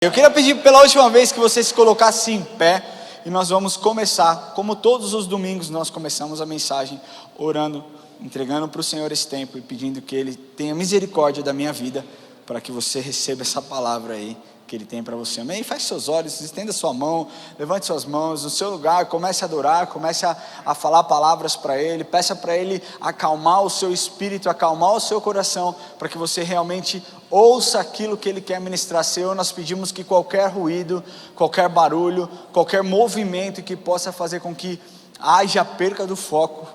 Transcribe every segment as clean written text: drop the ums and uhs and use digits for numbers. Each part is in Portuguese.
Eu queria pedir pela última vez que você se colocasse em pé e nós vamos começar, como todos os domingos nós começamos a mensagem orando, entregando para o Senhor esse tempo e pedindo que Ele tenha misericórdia da minha vida para que você receba essa palavra aí que Ele tem para você. Amém? Feche seus olhos, estenda sua mão, levante suas mãos no seu lugar, comece a adorar, comece a falar palavras para Ele, peça para Ele acalmar o seu espírito, acalmar o seu coração, para que você realmente ouça aquilo que Ele quer ministrar. Senhor, nós pedimos que qualquer ruído, qualquer barulho, qualquer movimento que possa fazer com que haja perca do foco,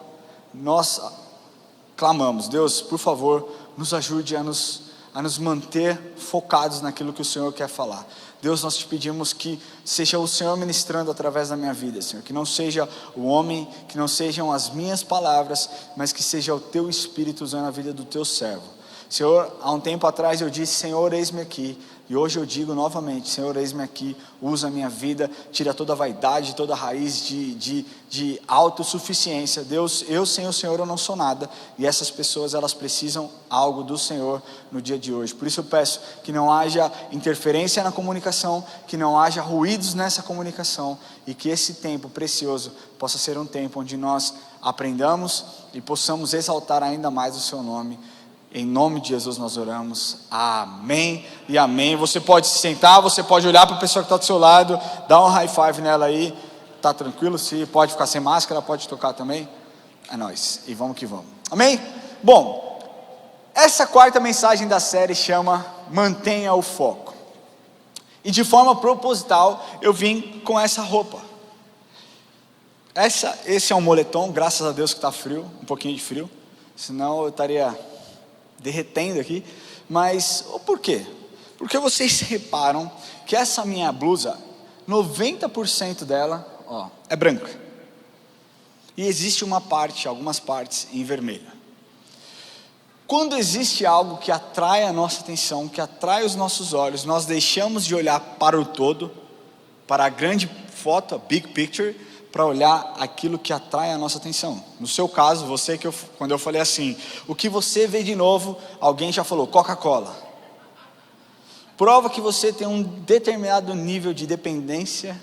nós clamamos. Deus, por favor, nos ajude a nos manter focados naquilo que o Senhor quer falar. Deus, nós te pedimos que seja o Senhor ministrando através da minha vida, Senhor, que não seja o homem, que não sejam as minhas palavras, mas que seja o teu Espírito usando a vida do teu servo. Senhor, há um tempo atrás eu disse, Senhor, eis-me aqui, e hoje eu digo novamente, Senhor, eis-me aqui, usa a minha vida, tira toda a vaidade, toda a raiz de autossuficiência. Deus, eu sem o Senhor eu não sou nada, e essas pessoas elas precisam algo do Senhor no dia de hoje. Por isso eu peço que não haja interferência na comunicação, que não haja ruídos nessa comunicação, e que esse tempo precioso possa ser um tempo onde nós aprendamos e possamos exaltar ainda mais o seu nome. Em nome de Jesus nós oramos, amém e amém. Você pode se sentar, você pode olhar para a pessoa que está do seu lado, dar um high five nela aí, tá tranquilo? Se pode ficar sem máscara, pode tocar também, é nóis, e vamos que vamos, amém? Bom, essa quarta mensagem da série chama Mantenha o Foco, e de forma proposital eu vim com essa roupa. Esse é um moletom, graças a Deus que está frio, um pouquinho de frio, senão eu estaria derretendo aqui. Mas por quê? Porque vocês reparam que essa minha blusa, 90% dela, é branca, e existe algumas partes em vermelho. Quando existe algo que atrai a nossa atenção, que atrai os nossos olhos, nós deixamos de olhar para o todo, para a grande foto, a big picture, para olhar aquilo que atrai a nossa atenção. No seu caso, quando eu falei assim, o que você vê de novo, alguém já falou, Coca-Cola. Prova que você tem um determinado nível de dependência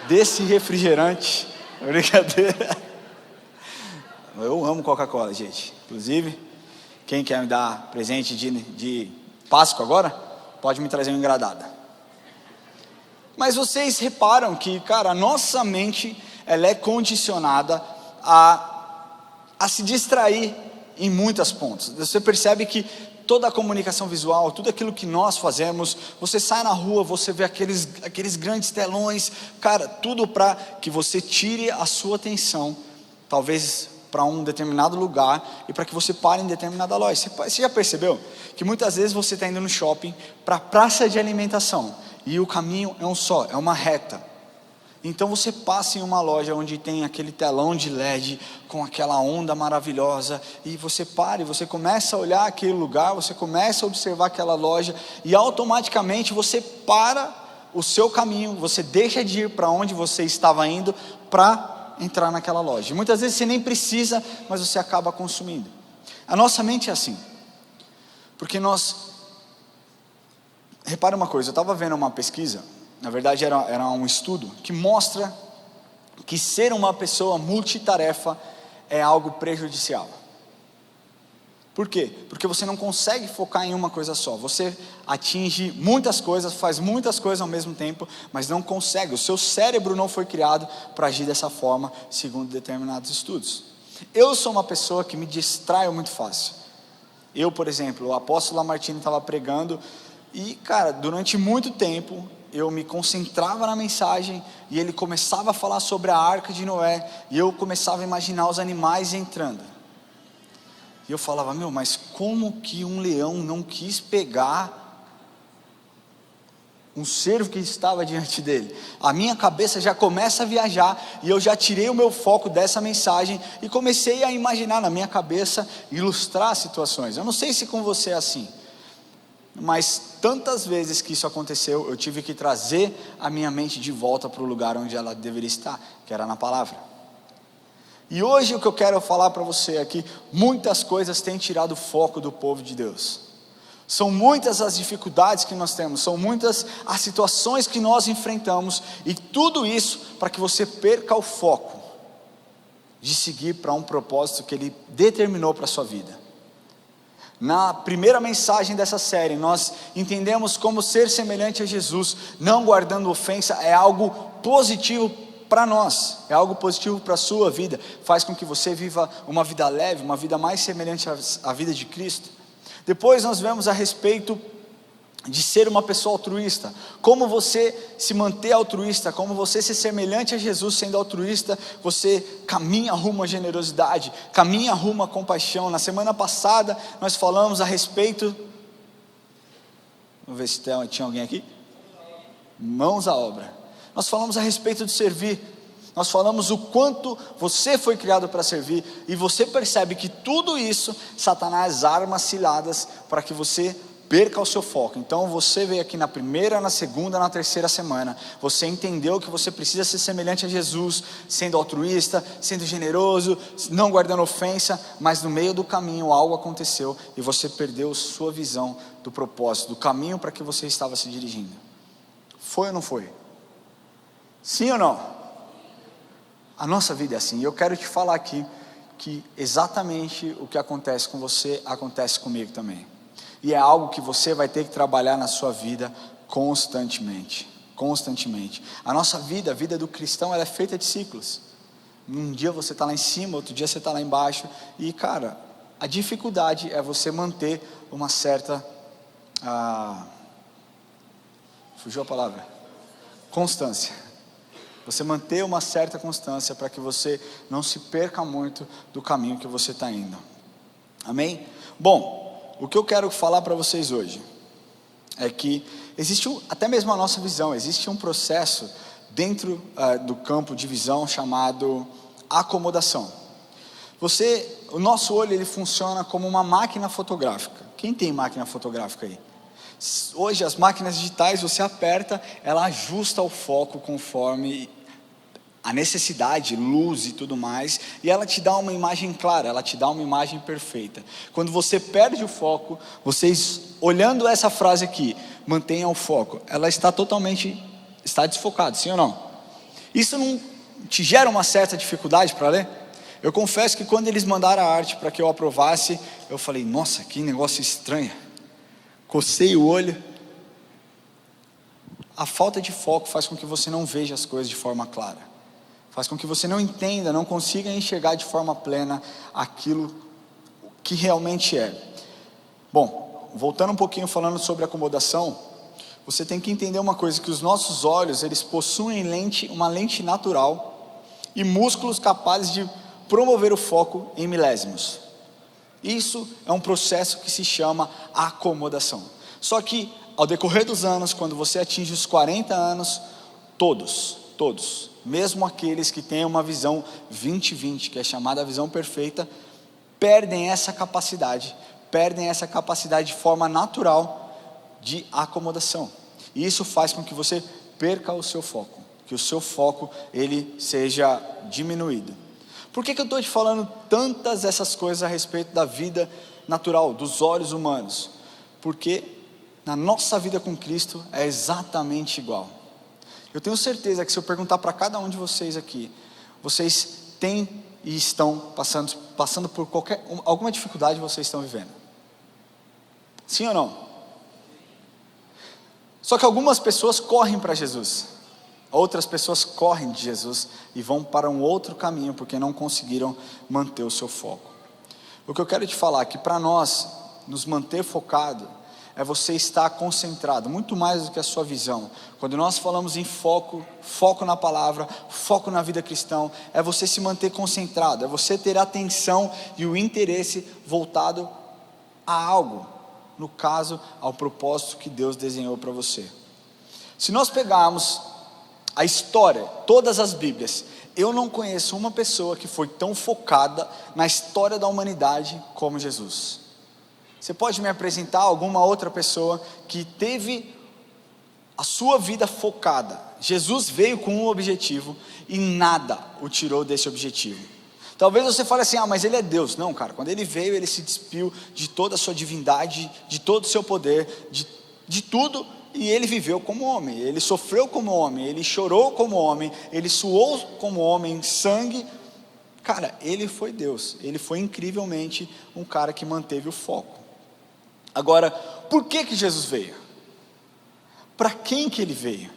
desse refrigerante. Brincadeira. Eu amo Coca-Cola, gente. Inclusive, quem quer me dar presente de Páscoa agora, pode me trazer uma engradada. Mas vocês reparam que, cara, a nossa mente, ela é condicionada a se distrair em muitos pontos. Você percebe que toda a comunicação visual, tudo aquilo que nós fazemos, você sai na rua, você vê aqueles grandes telões, cara, tudo para que você tire a sua atenção, talvez para um determinado lugar, e para que você pare em determinada loja. Você já percebeu que muitas vezes você está indo no shopping, para a praça de alimentação, e o caminho é um só, é uma reta. Então você passa em uma loja onde tem aquele telão de LED, com aquela onda maravilhosa, e você para e você começa a olhar aquele lugar, você começa a observar aquela loja, e automaticamente você para o seu caminho, você deixa de ir para onde você estava indo, para entrar naquela loja. E muitas vezes você nem precisa, mas você acaba consumindo. A nossa mente é assim, porque repara uma coisa, eu estava vendo uma pesquisa, na verdade era um estudo, que mostra que ser uma pessoa multitarefa é algo prejudicial. Por quê? Porque você não consegue focar em uma coisa só, você atinge muitas coisas, faz muitas coisas ao mesmo tempo, mas não consegue, o seu cérebro não foi criado para agir dessa forma, segundo determinados estudos. Eu sou uma pessoa que me distraio muito fácil. Eu, por exemplo, o apóstolo Lamartine estava pregando, e cara, durante muito tempo, eu me concentrava na mensagem, e ele começava a falar sobre a arca de Noé, e eu começava a imaginar os animais entrando, e eu falava, mas como que um leão não quis pegar um cervo que estava diante dele? A minha cabeça já começa a viajar, e eu já tirei o meu foco dessa mensagem, e comecei a imaginar na minha cabeça, ilustrar situações. Eu não sei se com você é assim, mas tantas vezes que isso aconteceu, eu tive que trazer a minha mente de volta para o lugar onde ela deveria estar, que era na palavra. E hoje o que eu quero falar para você é que muitas coisas têm tirado o foco do povo de Deus. São muitas as dificuldades que nós temos, são muitas as situações que nós enfrentamos, e tudo isso para que você perca o foco de seguir para um propósito que Ele determinou para a sua vida. Na primeira mensagem dessa série, nós entendemos como ser semelhante a Jesus, não guardando ofensa, é algo positivo para nós, é algo positivo para a sua vida, faz com que você viva uma vida leve, uma vida mais semelhante à vida de Cristo. Depois nós vemos a respeito de ser uma pessoa altruísta, como você se manter altruísta, como você ser semelhante a Jesus sendo altruísta, você caminha rumo à generosidade, caminha rumo à compaixão. Na semana passada nós falamos a respeito, vamos ver se tinha alguém aqui, mãos à obra, nós falamos a respeito de servir, nós falamos o quanto você foi criado para servir, e você percebe que tudo isso, Satanás arma ciladas para que você perca o seu foco. Então você veio aqui na primeira, na segunda, na terceira semana, você entendeu que você precisa ser semelhante a Jesus, sendo altruísta, sendo generoso, não guardando ofensa, mas no meio do caminho algo aconteceu, e você perdeu sua visão do propósito, do caminho para que você estava se dirigindo. Foi ou não foi? Sim ou não? A nossa vida é assim, e eu quero te falar aqui, que exatamente o que acontece com você, acontece comigo também. E é algo que você vai ter que trabalhar na sua vida constantemente. A nossa vida, a vida do cristão, ela é feita de ciclos. Um dia você está lá em cima, outro dia você está lá embaixo. E cara, a dificuldade é você manter uma certa... fugiu a palavra? Constância. Você manter uma certa constância para que você não se perca muito do caminho que você está indo. Amém? Bom, o que eu quero falar para vocês hoje é que existe até mesmo a nossa visão, existe um processo dentro do campo de visão chamado acomodação. O nosso olho, ele funciona como uma máquina fotográfica. Quem tem máquina fotográfica aí? Hoje as máquinas digitais, você aperta, ela ajusta o foco conforme a necessidade, luz e tudo mais, e ela te dá uma imagem clara, ela te dá uma imagem perfeita. Quando você perde o foco, vocês olhando essa frase aqui, mantenha o foco, ela está desfocada, sim ou não? Isso não te gera uma certa dificuldade para ler? Eu confesso que quando eles mandaram a arte para que eu aprovasse, eu falei, nossa, que negócio estranho, cocei o olho. A falta de foco faz com que você não veja as coisas de forma clara, faz com que você não entenda, não consiga enxergar de forma plena aquilo que realmente é. Bom, voltando um pouquinho falando sobre acomodação, você tem que entender uma coisa, que os nossos olhos, eles possuem uma lente natural e músculos capazes de promover o foco em milésimos. Isso é um processo que se chama acomodação. Só que ao decorrer dos anos, quando você atinge os 40 anos, todos, mesmo aqueles que têm uma visão 20/20, que é chamada visão perfeita, perdem essa capacidade de forma natural de acomodação. E isso faz com que você perca o seu foco, que o seu foco ele seja diminuído. Por que eu estou te falando tantas essas coisas a respeito da vida natural, dos olhos humanos? Porque na nossa vida com Cristo é exatamente igual. Eu tenho certeza que se eu perguntar para cada um de vocês aqui, vocês têm e estão passando por alguma dificuldade vocês estão vivendo. Sim ou não? Só que algumas pessoas correm para Jesus, outras pessoas correm de Jesus e vão para um outro caminho porque não conseguiram manter o seu foco. O que eu quero te falar é que para nós nos manter focado é você estar concentrado, muito mais do que a sua visão. Quando nós falamos em foco na palavra, foco na vida cristã, é você se manter concentrado, é você ter atenção e o interesse voltado a algo, no caso, ao propósito que Deus desenhou para você. Se nós pegarmos a história, todas as Bíblias, eu não conheço uma pessoa que foi tão focada na história da humanidade como Jesus. Você pode me apresentar alguma outra pessoa que teve a sua vida focada? Jesus veio com um objetivo e nada o tirou desse objetivo. Talvez você fale assim, mas ele é Deus. Não, cara, quando ele veio, ele se despiu de toda a sua divindade, de todo o seu poder, de tudo, e ele viveu como homem, ele sofreu como homem, ele chorou como homem, ele suou como homem, sangue. Cara, ele foi Deus, ele foi incrivelmente um cara que manteve o foco. Agora, por que Jesus veio? Para quem que ele veio?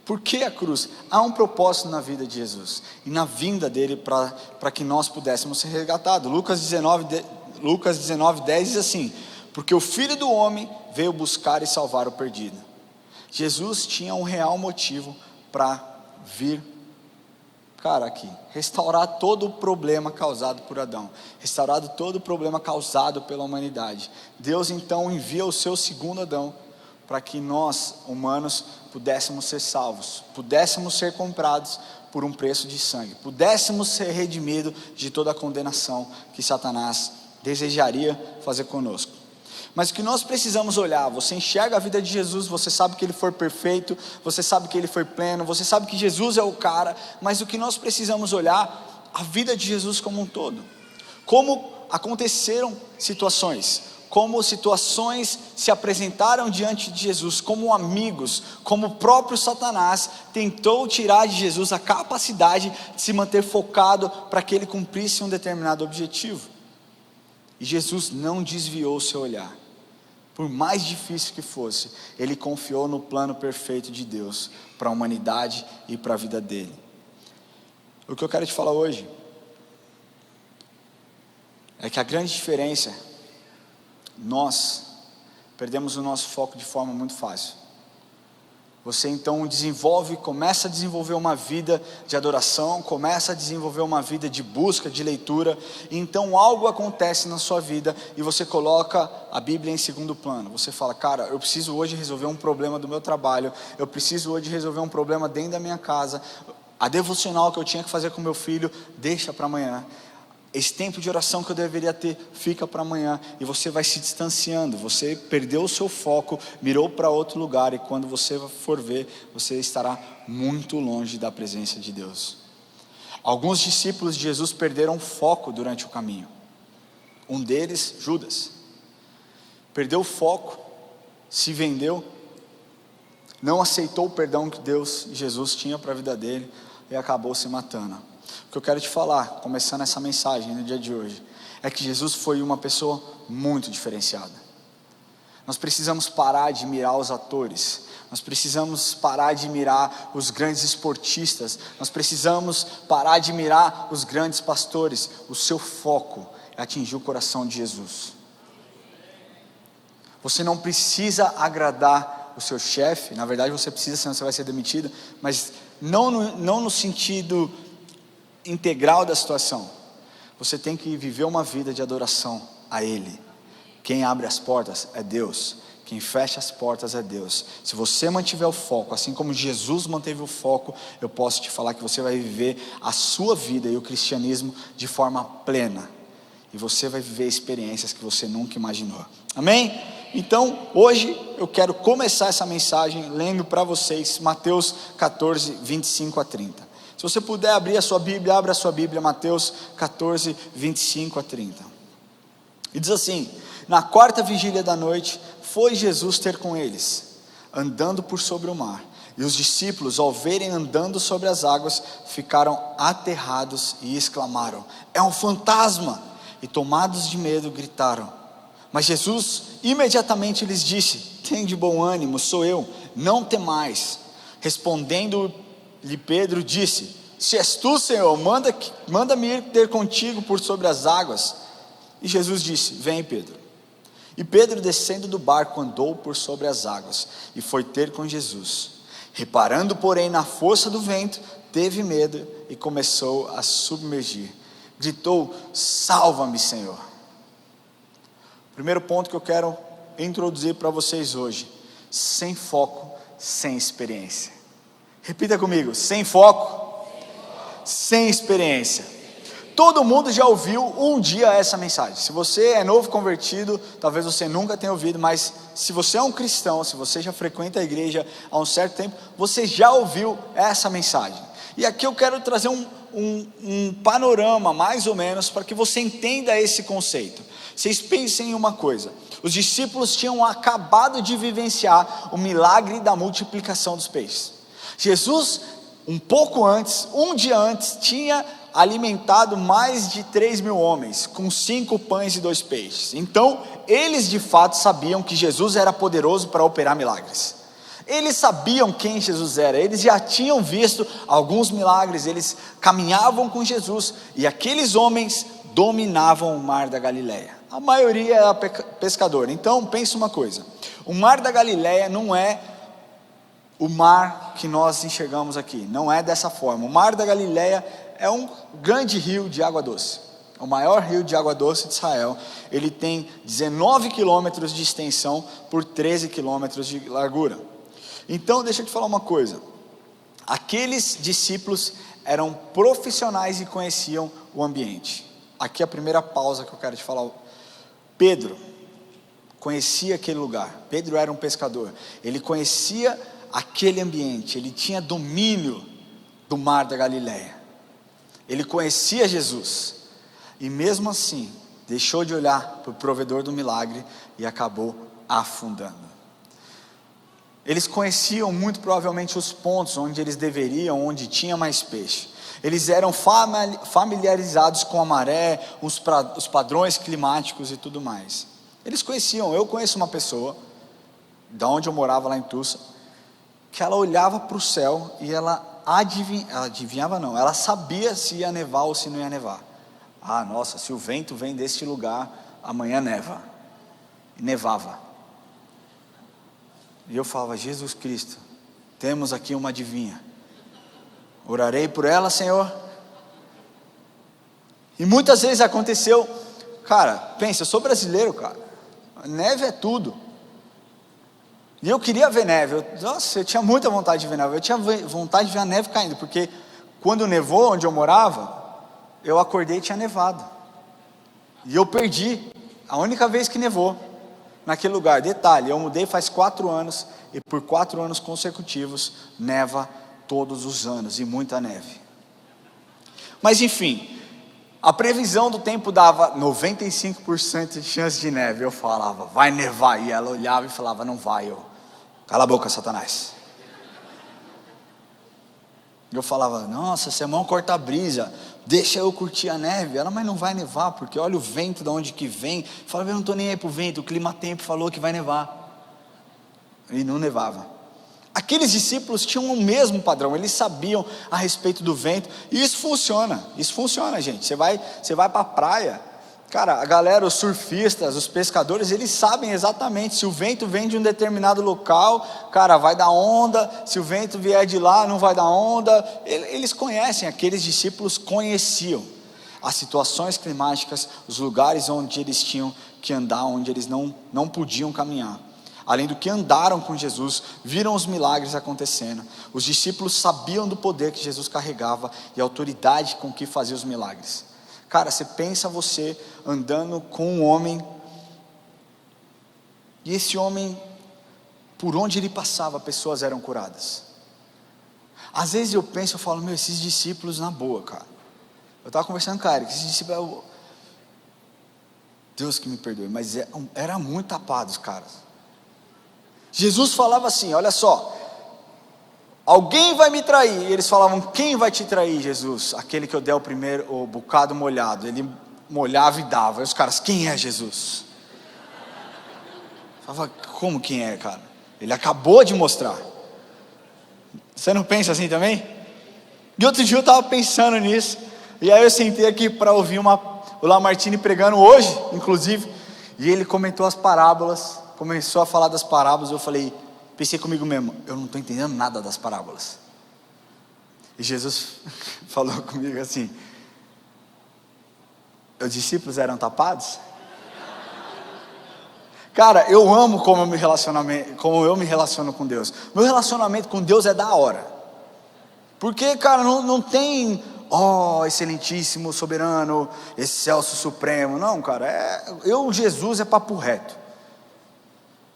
Por que a cruz? Há um propósito na vida de Jesus e na vinda dele para que nós pudéssemos ser resgatados. Lucas 19:10 diz assim: porque o Filho do Homem veio buscar e salvar o perdido. Jesus tinha um real motivo para vir, restaurar todo o problema causado por Adão, restaurar todo o problema causado pela humanidade. Deus então envia o seu segundo Adão, para que nós, humanos, pudéssemos ser salvos, pudéssemos ser comprados por um preço de sangue, pudéssemos ser redimidos de toda a condenação que Satanás desejaria fazer conosco. Mas o que nós precisamos olhar, você enxerga a vida de Jesus, você sabe que ele foi perfeito, você sabe que ele foi pleno, você sabe que Jesus é o cara, mas o que nós precisamos olhar, a vida de Jesus como um todo. Como aconteceram situações, como situações se apresentaram diante de Jesus, como amigos, como o próprio Satanás tentou tirar de Jesus a capacidade de se manter focado para que ele cumprisse um determinado objetivo. E Jesus não desviou o seu olhar, por mais difícil que fosse, ele confiou no plano perfeito de Deus para a humanidade e para a vida dele. O que eu quero te falar hoje é que a grande diferença, nós perdemos o nosso foco de forma muito fácil. Você então começa a desenvolver uma vida de adoração, começa a desenvolver uma vida de busca, de leitura, e então algo acontece na sua vida e você coloca a Bíblia em segundo plano. Você fala, cara, eu preciso hoje resolver um problema do meu trabalho, eu preciso hoje resolver um problema dentro da minha casa, a devocional que eu tinha que fazer com meu filho, deixa para amanhã. Esse tempo de oração que eu deveria ter, fica para amanhã, e você vai se distanciando, você perdeu o seu foco, mirou para outro lugar, e quando você for ver, você estará muito longe da presença de Deus. Alguns discípulos de Jesus perderam foco durante o caminho. Um deles, Judas, perdeu o foco, se vendeu, não aceitou o perdão que Deus e Jesus tinha para a vida dele, e acabou se matando. O que eu quero te falar, começando essa mensagem no dia de hoje, é que Jesus foi uma pessoa muito diferenciada. Nós precisamos parar de mirar os atores, nós precisamos parar de mirar os grandes esportistas, nós precisamos parar de mirar os grandes pastores. O seu foco é atingir o coração de Jesus. Você não precisa agradar o seu chefe, na verdade você precisa, senão você vai ser demitido, mas não no sentido integral da situação. Você tem que viver uma vida de adoração a Ele. Quem abre as portas é Deus, quem fecha as portas é Deus. Se você mantiver o foco, assim como Jesus manteve o foco, eu posso te falar que você vai viver a sua vida e o cristianismo de forma plena, e você vai viver experiências que você nunca imaginou. Amém? Então hoje eu quero começar essa mensagem lendo para vocês Mateus 14, 25 a 30. Se você puder abrir a sua Bíblia, abra a sua Bíblia, Mateus 14, 25 a 30. E diz assim: na quarta vigília da noite, foi Jesus ter com eles, andando por sobre o mar. E os discípulos, ao verem andando sobre as águas, ficaram aterrados e exclamaram: é um fantasma! E tomados de medo, gritaram. Mas Jesus imediatamente lhes disse: tem de bom ânimo, sou eu, não temais. Respondendo-lhe Pedro, disse: se és tu, Senhor, manda-me ir ter contigo por sobre as águas. E Jesus disse: vem, Pedro. E Pedro, descendo do barco, andou por sobre as águas e foi ter com Jesus. Reparando, porém, na força do vento, teve medo e começou a submergir. Gritou: salva-me, Senhor. Primeiro ponto que eu quero introduzir para vocês hoje: sem foco, sem experiência. Repita comigo: sem foco, sem experiência. Todo mundo já ouviu um dia essa mensagem. Se você é novo convertido, talvez você nunca tenha ouvido, mas se você é um cristão, se você já frequenta a igreja há um certo tempo, você já ouviu essa mensagem. E aqui eu quero trazer um panorama, mais ou menos, para que você entenda esse conceito. Vocês pensem em uma coisa: os discípulos tinham acabado de vivenciar o milagre da multiplicação dos peixes. Jesus, um pouco antes, um dia antes, tinha alimentado mais de 3.000 homens, com 5 pães e 2 peixes. Então, eles de fato sabiam que Jesus era poderoso para operar milagres. Eles sabiam quem Jesus era, eles já tinham visto alguns milagres, eles caminhavam com Jesus, e aqueles homens dominavam o mar da Galileia. A maioria era pescador. Então pense uma coisa: o mar da Galileia não é o mar que nós enxergamos aqui, não é dessa forma. O mar da Galileia é um grande rio de água doce, o maior rio de água doce de Israel. Ele tem 19 quilômetros de extensão por 13 quilômetros de largura. Então deixa eu te falar uma coisa: aqueles discípulos eram profissionais e conheciam o ambiente. Aqui é a primeira pausa que eu quero te falar. Pedro conhecia aquele lugar. Pedro era um pescador, ele conhecia aquele ambiente, ele tinha domínio do mar da Galileia, ele conhecia Jesus, e mesmo assim deixou de olhar para o provedor do milagre e acabou afundando. Eles conheciam muito provavelmente os pontos onde eles deveriam, onde tinha mais peixe. Eles eram familiarizados com a maré, os padrões climáticos e tudo mais. Eles conheciam. Eu conheço uma pessoa, da onde eu morava lá em Tulsa, que ela olhava para o céu e ela adivinhava não, ela sabia se ia nevar ou se não ia nevar. Ah, nossa, se o vento vem deste lugar, amanhã neva. E nevava. E eu falava: Jesus Cristo, temos aqui uma adivinha. Orarei por ela, Senhor. E muitas vezes aconteceu. Cara, pensa, eu sou brasileiro, cara. Neve é tudo. E eu queria ver neve. Eu tinha muita vontade de ver neve. Eu tinha vontade de ver a neve caindo, porque quando nevou onde eu morava, eu acordei e tinha nevado. E eu perdi a única vez que nevou naquele lugar. Detalhe, eu mudei faz 4 anos, e por 4 anos consecutivos neva todos os anos, e muita neve. Mas enfim, a previsão do tempo dava 95% de chance de neve. Eu falava: vai nevar, e ela olhava e falava: não vai. Eu: cala a boca, Satanás. Eu falava: nossa, você é mão corta-brisa, deixa eu curtir a neve. Ela: mas não vai nevar, porque olha o vento de onde que vem. Eu falava: eu não estou nem aí para o vento, o clima-tempo falou que vai nevar. E não nevava. Aqueles discípulos tinham o mesmo padrão, eles sabiam a respeito do vento, e isso funciona, gente. Você vai para a praia, cara, a galera, os surfistas, os pescadores, eles sabem exatamente, se o vento vem de um determinado local, cara, vai dar onda, se o vento vier de lá, não vai dar onda. Eles conhecem, aqueles discípulos conheciam as situações climáticas, os lugares onde eles tinham que andar, onde eles não podiam caminhar. Além do que andaram com Jesus, viram os milagres acontecendo. Os discípulos sabiam do poder que Jesus carregava e a autoridade com que fazia os milagres. Cara, você pensa você andando com um homem, e esse homem, por onde ele passava, pessoas eram curadas. Às vezes eu penso, eu falo: meu, esses discípulos na boa, cara. Eu estava conversando com o cara, que esses discípulos, Deus que me perdoe, mas era muito tapados, caras. Jesus falava assim: olha só, alguém vai me trair. E eles falavam: quem vai te trair, Jesus? Aquele que eu der o bocado molhado. Ele molhava e dava. E os caras: quem é Jesus? Eu falava: como quem é, cara? Ele acabou de mostrar. Você não pensa assim também? E outro dia eu estava pensando nisso, e aí eu sentei aqui para ouvir o Lamartine pregando hoje, inclusive, e ele comentou as parábolas. Começou a falar das parábolas. Eu pensei comigo mesmo: eu não estou entendendo nada das parábolas. E Jesus falou comigo assim: os discípulos eram tapados? Cara, eu amo como eu me relaciono com Deus. Meu relacionamento com Deus é da hora, porque, cara, não tem excelentíssimo, soberano, excelso, supremo. Não, cara, Jesus é papo reto.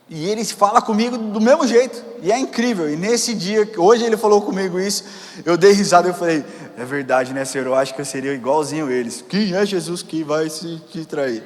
E ele fala comigo do mesmo jeito, e é incrível. E nesse dia, hoje ele falou comigo isso, eu dei risada, eu falei, é verdade, né, Senhor? Eu acho que eu seria igualzinho eles. Quem é Jesus que vai se trair?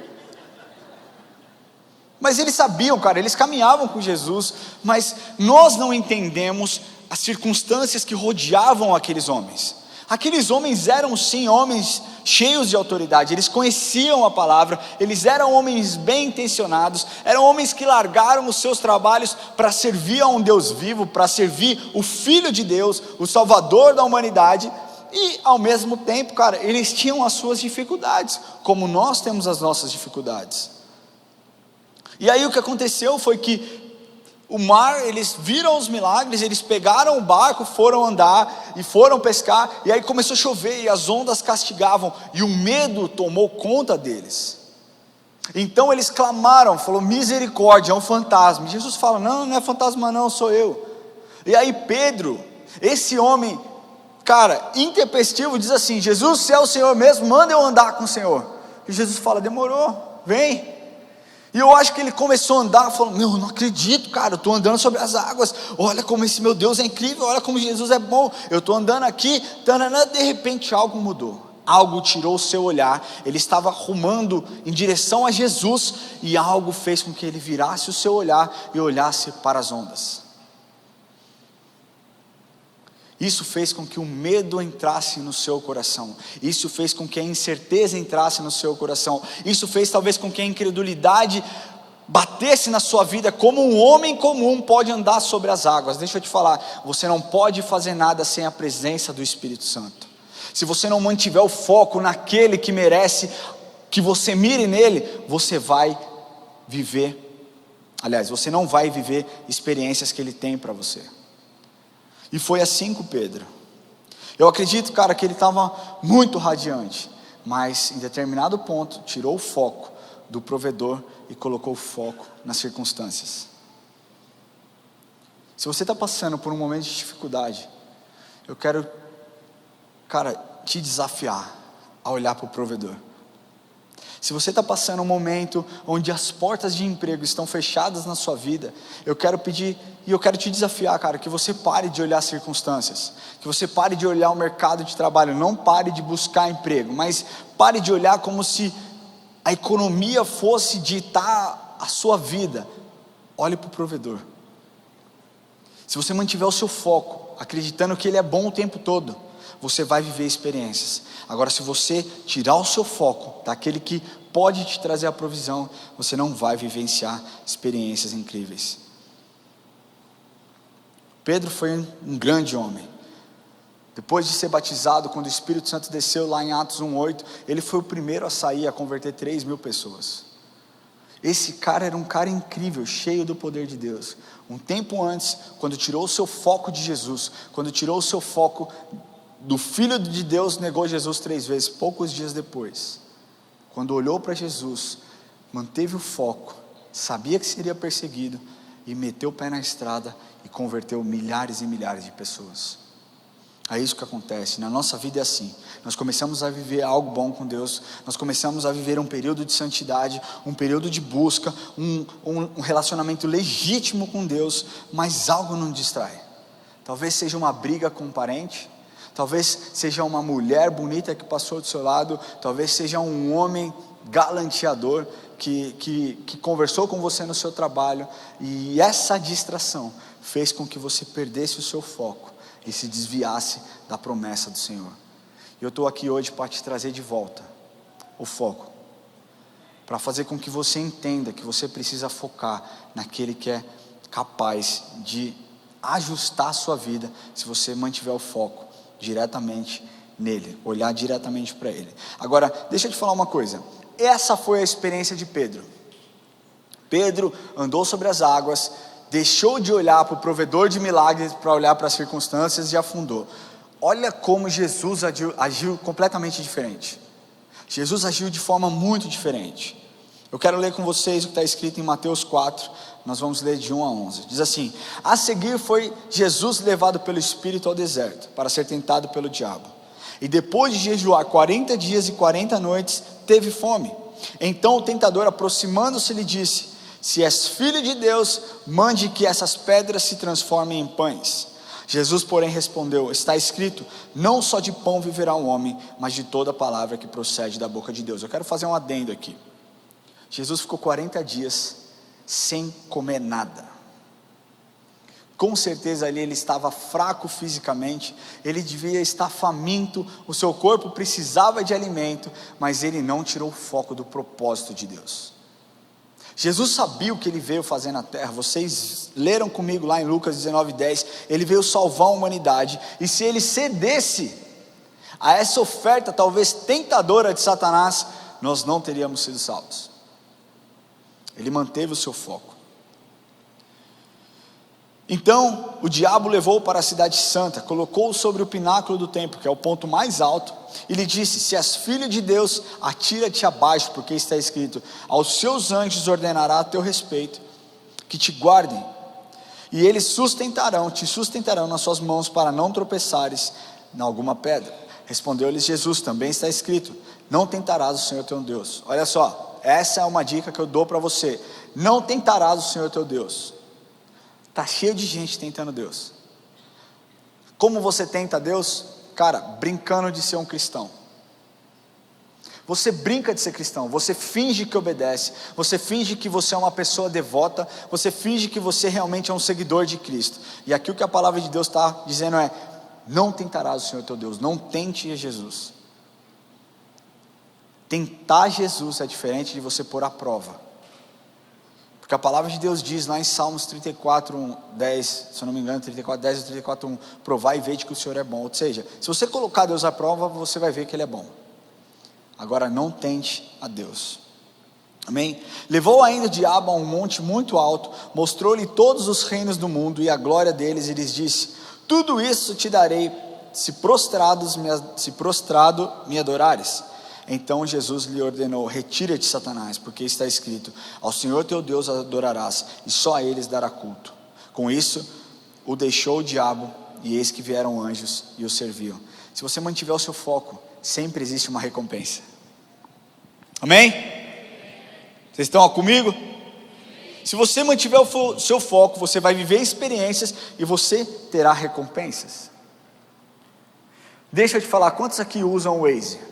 Mas eles sabiam, cara, eles caminhavam com Jesus, mas nós não entendemos as circunstâncias que rodeavam aqueles homens. Aqueles homens eram sim homens cheios de autoridade, eles conheciam a palavra, eles eram homens bem intencionados, eram homens que largaram os seus trabalhos para servir a um Deus vivo, para servir o Filho de Deus, o Salvador da humanidade, e ao mesmo tempo, cara, eles tinham as suas dificuldades, como nós temos as nossas dificuldades. E aí o que aconteceu foi que o mar, eles viram os milagres, eles pegaram o barco, foram andar e foram pescar, e aí começou a chover e as ondas castigavam, e o medo tomou conta deles. Então eles clamaram, falou, misericórdia, é um fantasma. E Jesus fala, não é fantasma não, sou eu. E aí Pedro, esse homem, cara, intempestivo, diz assim, Jesus, se é o Senhor mesmo, manda eu andar com o Senhor. E Jesus fala, demorou, vem. E eu acho que ele começou a andar, falou, eu não acredito, cara, eu estou andando sobre as águas, olha como esse meu Deus é incrível, olha como Jesus é bom, eu estou andando aqui, de repente algo mudou, algo tirou o seu olhar, ele estava rumando em direção a Jesus, e algo fez com que ele virasse o seu olhar, e olhasse para as ondas. Isso fez com que o medo entrasse no seu coração, isso fez com que a incerteza entrasse no seu coração, isso fez talvez com que a incredulidade batesse na sua vida, como um homem comum pode andar sobre as águas. Deixa eu te falar, você não pode fazer nada sem a presença do Espírito Santo. Se você não mantiver o foco naquele que merece, que você mire nele, você não vai viver experiências que ele tem para você. E foi assim com Pedro. Eu acredito, cara, que ele estava muito radiante, mas em determinado ponto, tirou o foco do provedor e colocou o foco nas circunstâncias. Se você está passando por um momento de dificuldade, eu quero, cara, te desafiar a olhar para o provedor. Se você está passando um momento onde as portas de emprego estão fechadas na sua vida, eu quero pedir e eu quero te desafiar, cara, que você pare de olhar as circunstâncias, que você pare de olhar o mercado de trabalho, não pare de buscar emprego, mas pare de olhar como se a economia fosse ditar a sua vida. Olhe para o provedor. Se você mantiver o seu foco, acreditando que ele é bom o tempo todo, você vai viver experiências. Agora, se você tirar o seu foco daquele que pode te trazer a provisão, você não vai vivenciar experiências incríveis. Pedro foi um grande homem. Depois de ser batizado, quando o Espírito Santo desceu lá em Atos 1:8, ele foi o primeiro a sair, a converter 3.000 pessoas. Esse cara era um cara incrível, cheio do poder de Deus. Um tempo antes, quando tirou o seu foco de Jesus, quando tirou o seu foco do Filho de Deus, negou Jesus 3 vezes. Poucos dias depois, quando olhou para Jesus, manteve o foco, sabia que seria perseguido, e meteu o pé na estrada e converteu milhares e milhares de pessoas. É isso que acontece, na nossa vida é assim, nós começamos a viver algo bom com Deus, nós começamos a viver um período de santidade, um período de busca, um relacionamento legítimo com Deus, mas algo nos distrai. Talvez seja uma briga com um parente, talvez seja uma mulher bonita que passou do seu lado, talvez seja um homem galanteador que conversou com você no seu trabalho, e essa distração fez com que você perdesse o seu foco e se desviasse da promessa do Senhor. E eu estou aqui hoje para te trazer de volta o foco, para fazer com que você entenda que você precisa focar naquele que é capaz de ajustar a sua vida, se você mantiver o foco diretamente nele, olhar diretamente para ele. Agora, deixa eu te falar uma coisa, essa foi a experiência de Pedro. Pedro andou sobre as águas, deixou de olhar para o provedor de milagres para olhar para as circunstâncias e afundou. Olha como Jesus agiu completamente diferente. Jesus agiu de forma muito diferente. Eu quero ler com vocês o que está escrito em Mateus 4, nós vamos ler de 1 a 11. Diz assim: a seguir foi Jesus levado pelo Espírito ao deserto, para ser tentado pelo diabo. E depois de jejuar 40 dias e 40 noites, teve fome. Então o tentador, aproximando-se, lhe disse: se és filho de Deus, mande que essas pedras se transformem em pães. Jesus, porém, respondeu: está escrito, não só de pão viverá o homem, mas de toda palavra que procede da boca de Deus. Eu quero fazer um adendo aqui. Jesus ficou 40 dias sem comer nada. Com certeza ali ele estava fraco fisicamente, ele devia estar faminto, o seu corpo precisava de alimento, mas ele não tirou o foco do propósito de Deus. Jesus sabia o que ele veio fazer na terra. Vocês leram comigo lá em Lucas 19:10, ele veio salvar a humanidade, e se ele cedesse a essa oferta talvez tentadora de Satanás, nós não teríamos sido salvos. Ele manteve o seu foco. Então o diabo levou-o para a cidade santa, colocou-o sobre o pináculo do templo, que é o ponto mais alto, e lhe disse: se és filho de Deus, atira-te abaixo, porque está escrito, aos seus anjos ordenará a teu respeito, que te guardem, e eles te sustentarão nas suas mãos, para não tropeçares em alguma pedra. Respondeu-lhes Jesus: também está escrito, não tentarás o Senhor teu Deus. Olha só, essa é uma dica que eu dou para você: não tentarás o Senhor teu Deus. Está cheio de gente tentando Deus. Como você tenta Deus? Cara, brincando de ser um cristão. Você brinca de ser cristão, você finge que obedece, você finge que você é uma pessoa devota, você finge que você realmente é um seguidor de Cristo. E aqui o que a palavra de Deus está dizendo é: não tentarás o Senhor teu Deus, não tente Jesus. Tentar Jesus é diferente de você pôr à prova. Porque a palavra de Deus diz lá em Salmos 34:10, se eu não me engano, 34:10 e 34:1, provai e vede que o Senhor é bom. Ou seja, se você colocar Deus à prova, você vai ver que Ele é bom. Agora não tente a Deus. Amém? Levou ainda o diabo a um monte muito alto, mostrou-lhe todos os reinos do mundo e a glória deles, e lhes disse: tudo isso te darei, se prostrado me adorares. Então Jesus lhe ordenou: retira-te, Satanás, porque está escrito, ao Senhor teu Deus adorarás, e só a eles dará culto. Com isso, o deixou o diabo, e eis que vieram anjos e o serviam. Se você mantiver o seu foco, sempre existe uma recompensa. Amém? Vocês estão comigo? Se você mantiver o seu foco, você vai viver experiências, e você terá recompensas. Deixa eu te falar, quantos aqui usam o Waze?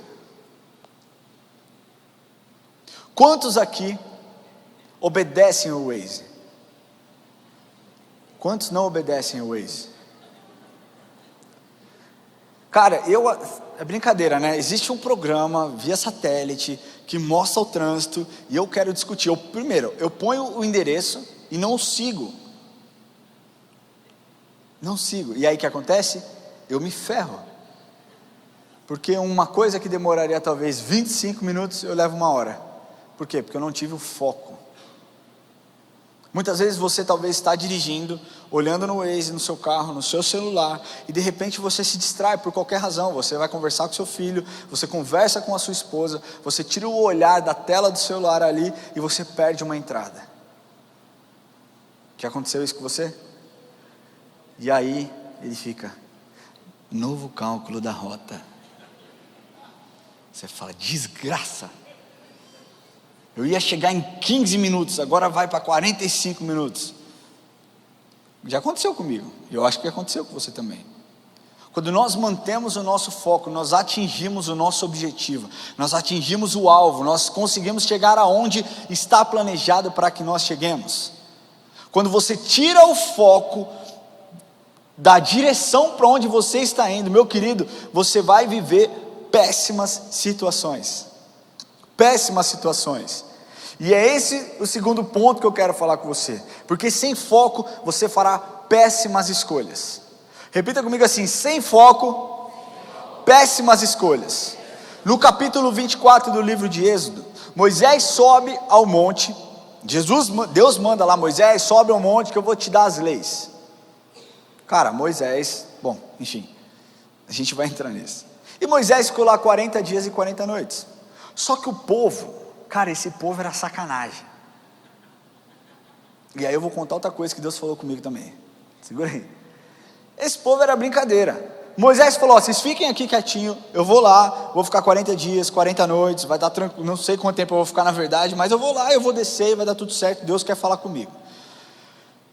Quantos aqui obedecem o Waze? Quantos não obedecem o Waze? Cara, é brincadeira, né? Existe um programa via satélite que mostra o trânsito, e eu quero discutir. Primeiro, eu ponho o endereço e não sigo. Não sigo. E aí o que acontece? Eu me ferro. Porque uma coisa que demoraria talvez 25 minutos, eu levo 1 hora. Por quê? Porque eu não tive o foco. Muitas vezes você talvez está dirigindo, olhando no Waze, no seu carro, no seu celular, e de repente você se distrai por qualquer razão. Você vai conversar com seu filho, você conversa com a sua esposa, você tira o olhar da tela do celular ali, e você perde uma entrada. Já aconteceu isso com você? E aí ele fica: novo cálculo da rota. Você fala: desgraça, eu ia chegar em 15 minutos, agora vai para 45 minutos. Já aconteceu comigo, e eu acho que aconteceu com você também. Quando nós mantemos o nosso foco, nós atingimos o nosso objetivo, nós atingimos o alvo, nós conseguimos chegar aonde está planejado para que nós cheguemos. Quando você tira o foco da direção para onde você está indo, meu querido, você vai viver péssimas situações. Péssimas situações. E é esse o segundo ponto que eu quero falar com você. Porque sem foco você fará péssimas escolhas. Repita comigo assim: sem foco, péssimas escolhas. No capítulo 24 do livro de Êxodo, Moisés sobe ao monte. Deus manda lá: Moisés, sobe ao monte que eu vou te dar as leis. Cara, Moisés, bom, enfim, a gente vai entrar nisso. E Moisés ficou lá 40 dias e 40 noites. Só que o povo, cara, esse povo era sacanagem. E aí eu vou contar outra coisa que Deus falou comigo também. Segura aí. Esse povo era brincadeira. Moisés falou: vocês fiquem aqui quietinho, eu vou lá, vou ficar 40 dias, 40 noites, vai dar tranquilo, não sei quanto tempo eu vou ficar na verdade, mas eu vou lá, eu vou descer, vai dar tudo certo, Deus quer falar comigo.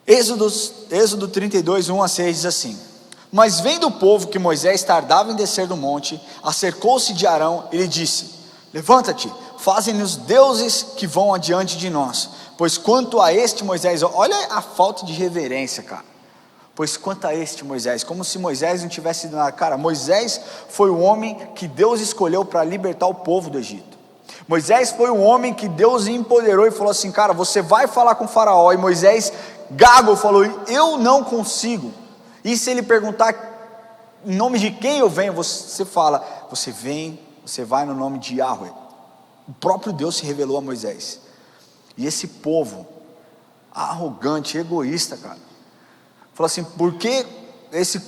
Êxodo 32, 1-6 diz assim: mas vendo o povo que Moisés tardava em descer do monte, acercou-se de Arão e lhe disse: levanta-te, faze-nos deuses que vão adiante de nós, pois quanto a este Moisés, olha a falta de reverência, cara. Pois quanto a este Moisés, como se Moisés não tivesse nada. Cara, Moisés foi o homem que Deus escolheu para libertar o povo do Egito. Moisés foi o homem que Deus empoderou e falou assim: cara, você vai falar com o faraó. E Moisés, gago, falou: eu não consigo. E se ele perguntar em nome de quem eu venho, você fala: você vem, você vai no nome de Yahweh. O próprio Deus se revelou a Moisés. E esse povo arrogante, egoísta, cara, falou assim: por que esse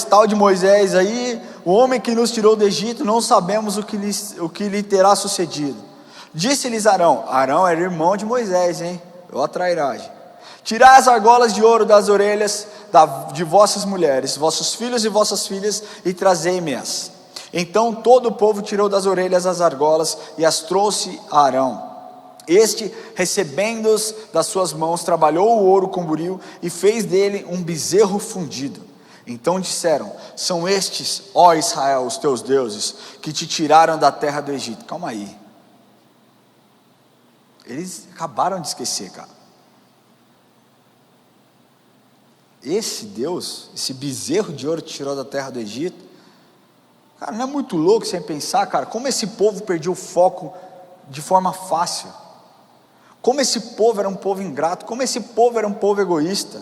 tal de Moisés aí, o homem que nos tirou do Egito, não sabemos o que lhe terá sucedido? Disse-lhes Arão era irmão de Moisés, hein? Ó trairagem. Tirai as argolas de ouro das orelhas de vossas mulheres, vossos filhos e vossas filhas, e trazei-me-as. Então todo o povo tirou das orelhas as argolas e as trouxe a Arão. Este, recebendo-os das suas mãos, trabalhou o ouro com buril e fez dele um bezerro fundido. Então disseram: são estes, ó Israel, os teus deuses, que te tiraram da terra do Egito. Calma aí. Eles acabaram de esquecer, cara. Esse Deus, esse bezerro de ouro que te tirou da terra do Egito. Cara, não é muito louco sem pensar, cara, como esse povo perdia o foco de forma fácil. Como esse povo era um povo ingrato, como esse povo era um povo egoísta.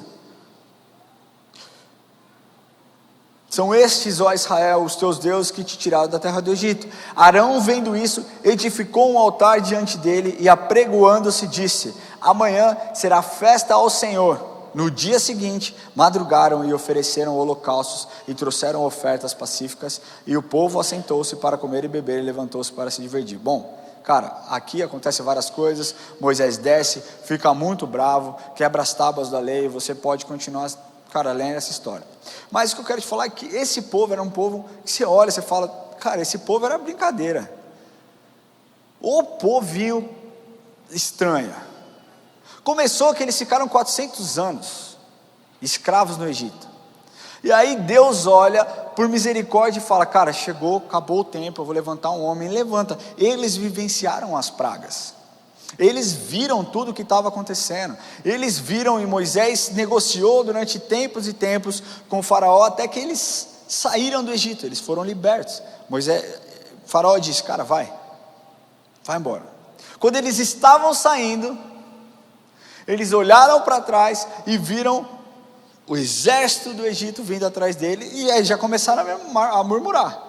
São estes, ó Israel, os teus deuses que te tiraram da terra do Egito. Arão, vendo isso, edificou um altar diante dele e, apregoando-se, disse: amanhã será festa ao Senhor. No dia seguinte, madrugaram e ofereceram holocaustos e trouxeram ofertas pacíficas, e o povo assentou-se para comer e beber e levantou-se para se divertir. Bom, cara, aqui acontecem várias coisas. Moisés desce, fica muito bravo, quebra as tábuas da lei. Você pode continuar, cara, lendo essa história. Mas o que eu quero te falar é que esse povo era um povo que você olha, você fala: cara, esse povo era brincadeira. O povinho estranho. Começou que eles ficaram 400 anos escravos no Egito. E aí Deus olha por misericórdia e fala: cara, chegou, acabou o tempo, eu vou levantar um homem. Levanta. Eles vivenciaram as pragas. Eles viram tudo o que estava acontecendo. Eles viram, e Moisés negociou durante tempos e tempos com o faraó, até que eles saíram do Egito, eles foram libertos. O faraó disse: cara, vai embora. Quando eles estavam saindo, eles olharam para trás e viram o exército do Egito vindo atrás dele, e aí já começaram a murmurar: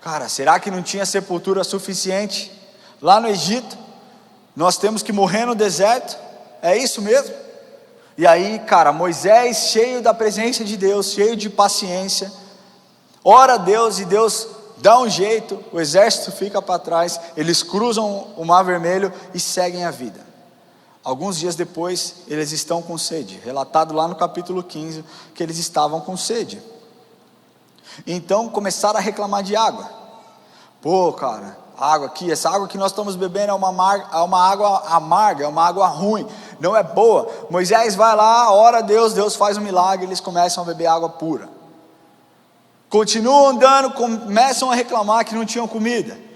cara, será que não tinha sepultura suficiente lá no Egito? Nós temos que morrer no deserto? É isso mesmo? E aí, cara, Moisés, cheio da presença de Deus, cheio de paciência, ora a Deus, e Deus dá um jeito, o exército fica para trás, eles cruzam o Mar Vermelho e seguem a vida. Alguns dias depois, eles estão com sede, relatado lá no capítulo 15, que eles estavam com sede. Então começaram a reclamar de água. Pô, cara, água aqui, essa água que nós estamos bebendo é uma água amarga, é uma água ruim, não é boa. Moisés vai lá, ora a Deus, Deus faz um milagre, eles começam a beber água pura. Continuam andando, começam a reclamar que não tinham comida.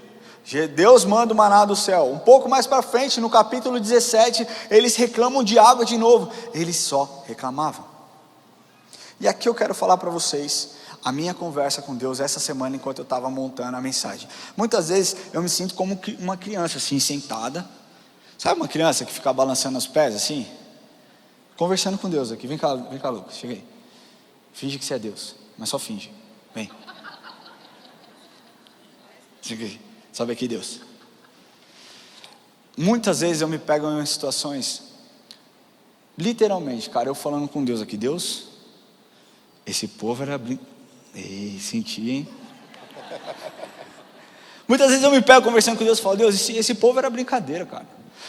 Deus manda o maná do céu. Um pouco mais para frente, no capítulo 17, eles reclamam de água de novo. Eles só reclamavam. E aqui eu quero falar para vocês a minha conversa com Deus essa semana, enquanto eu estava montando a mensagem. Muitas vezes eu me sinto como uma criança assim, sentada. Sabe uma criança que fica balançando os pés assim? Conversando com Deus aqui. Vem cá, Lucas, chega aí. Finge que você é Deus, mas só finge. Vem. Chega aí. Sobe aqui, Deus. Muitas vezes eu me pego em situações, literalmente, cara, eu falando com Deus aqui: Deus, esse povo era Ei, senti, hein? Muitas vezes eu me pego conversando com Deus e falo: Deus, esse povo era brincadeira, cara.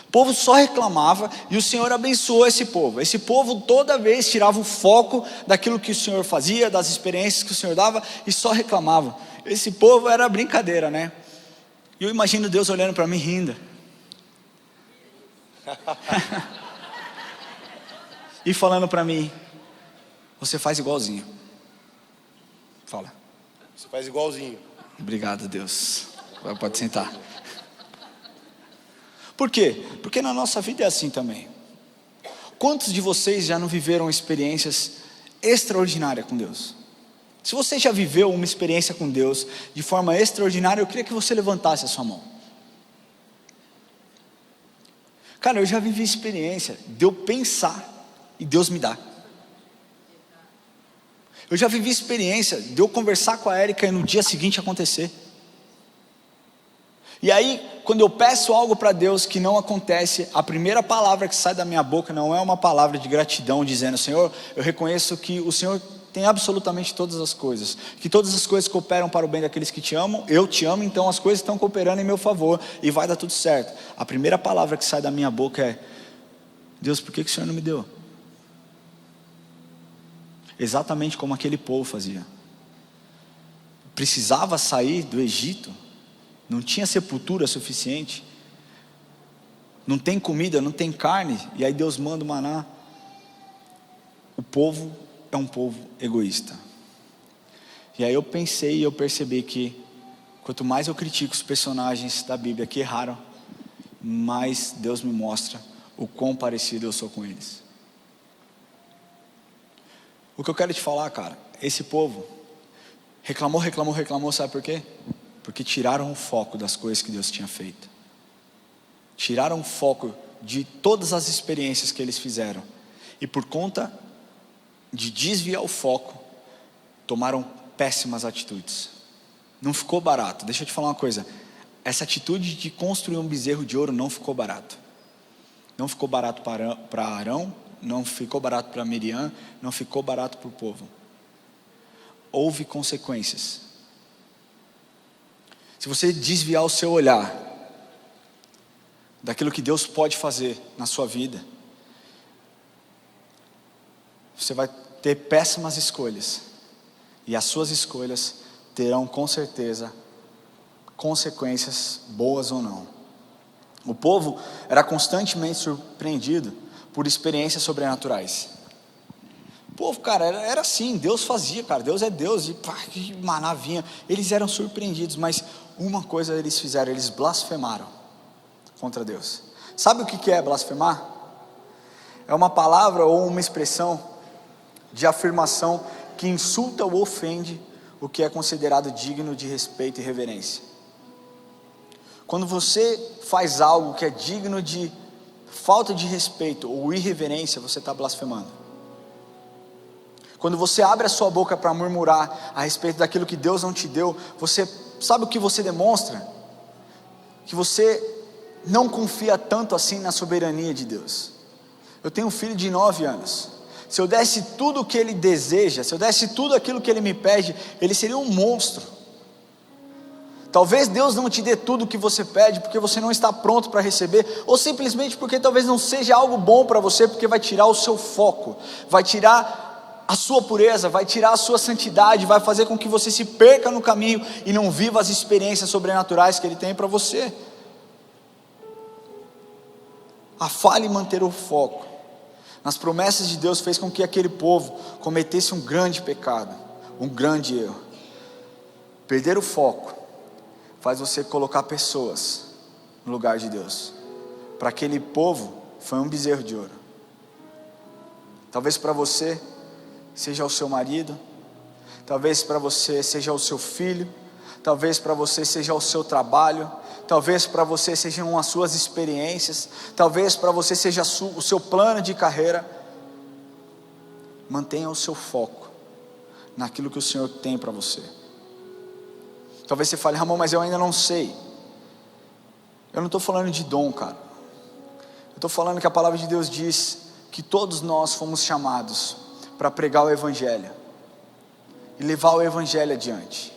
O povo só reclamava e o Senhor abençoou esse povo. Esse povo toda vez tirava o foco daquilo que o Senhor fazia, das experiências que o Senhor dava, e só reclamava. Esse povo era brincadeira, né? E eu imagino Deus olhando para mim rindo. E falando para mim: você faz igualzinho. Fala. Você faz igualzinho. Obrigado, Deus. Agora pode sentar. Por quê? Porque na nossa vida é assim também. Quantos de vocês já não viveram experiências extraordinárias com Deus? Se você já viveu uma experiência com Deus de forma extraordinária, eu queria que você levantasse a sua mão. Cara, eu já vivi experiência de eu pensar e Deus me dá. Eu já vivi experiência de eu conversar com a Érica e no dia seguinte acontecer. E aí, quando eu peço algo para Deus que não acontece, a primeira palavra que sai da minha boca não é uma palavra de gratidão, dizendo: Senhor, eu reconheço que o Senhor tem absolutamente todas as coisas, que todas as coisas cooperam para o bem daqueles que te amam, eu te amo, então as coisas estão cooperando em meu favor, e vai dar tudo certo. A primeira palavra que sai da minha boca é: Deus, por que o Senhor não me deu? Exatamente como aquele povo fazia. Precisava sair do Egito, não tinha sepultura suficiente, não tem comida, não tem carne, e aí Deus manda o maná. O povo é um povo egoísta. E aí eu pensei e eu percebi que quanto mais eu critico os personagens da Bíblia que erraram, mais Deus me mostra o quão parecido eu sou com eles. O que eu quero te falar, cara, esse povo reclamou, sabe por quê? Porque tiraram o foco das coisas que Deus tinha feito. Tiraram o foco de todas as experiências que eles fizeram. E por conta de desviar o foco, tomaram péssimas atitudes. Não ficou barato. Deixa eu te falar uma coisa. Essa atitude de construir um bezerro de ouro não ficou barato. Não ficou barato para Arão, não ficou barato para Miriam, não ficou barato para o povo. Houve consequências. Se você desviar o seu olhar daquilo que Deus pode fazer na sua vida, você vai ter péssimas escolhas, e as suas escolhas terão com certeza consequências, boas ou não. O povo era constantemente surpreendido por experiências sobrenaturais. O povo, cara, era assim, Deus fazia, cara, Deus é Deus, e pá, que maná vinha. Eles eram surpreendidos, mas uma coisa eles fizeram: eles blasfemaram contra Deus. Sabe o que é blasfemar? É uma palavra ou uma expressão de afirmação que insulta ou ofende o que é considerado digno de respeito e reverência. Quando você faz algo que é digno de falta de respeito ou irreverência, você está blasfemando. Quando você abre a sua boca para murmurar a respeito daquilo que Deus não te deu, você sabe o que você demonstra? Que você não confia tanto assim na soberania de Deus. Eu tenho um filho de 9 anos. Se eu desse tudo o que ele deseja, se eu desse tudo aquilo que ele me pede, ele seria um monstro. Talvez Deus não te dê tudo o que você pede porque você não está pronto para receber, ou simplesmente porque talvez não seja algo bom para você, porque vai tirar o seu foco, vai tirar a sua pureza, vai tirar a sua santidade, vai fazer com que você se perca no caminho e não viva as experiências sobrenaturais que Ele tem para você. A falha em manter o foco nas promessas de Deus fez com que aquele povo cometesse um grande pecado, um grande erro. Perder o foco faz você colocar pessoas no lugar de Deus. Para aquele povo foi um bezerro de ouro. Talvez para você seja o seu marido, talvez para você seja o seu filho, talvez para você seja o seu trabalho, talvez para você sejam as suas experiências, talvez para você seja o seu plano de carreira. Mantenha o seu foco naquilo que o Senhor tem para você. Talvez você fale: Ramon, mas eu ainda não sei. Eu não estou falando de dom, cara. Eu estou falando que a palavra de Deus diz que todos nós fomos chamados para pregar o Evangelho e levar o Evangelho adiante.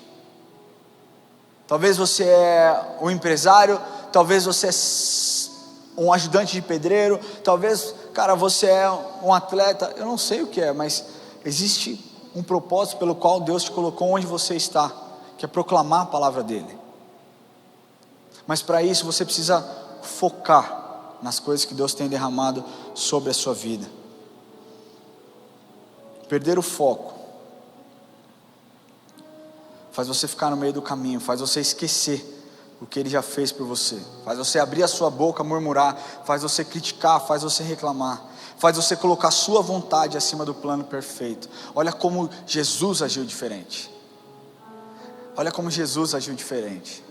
Talvez você é um empresário, talvez você um ajudante de pedreiro, talvez, cara, você é um atleta, eu não sei o que é, mas existe um propósito pelo qual Deus te colocou onde você está, que é proclamar a palavra dele. Mas para isso você precisa focar nas coisas que Deus tem derramado sobre a sua vida. Perder o foco faz você ficar no meio do caminho, faz você esquecer o que Ele já fez por você, faz você abrir a sua boca, murmurar, faz você criticar, faz você reclamar, faz você colocar a sua vontade acima do plano perfeito. Olha como Jesus agiu diferente. Olha como Jesus agiu diferente.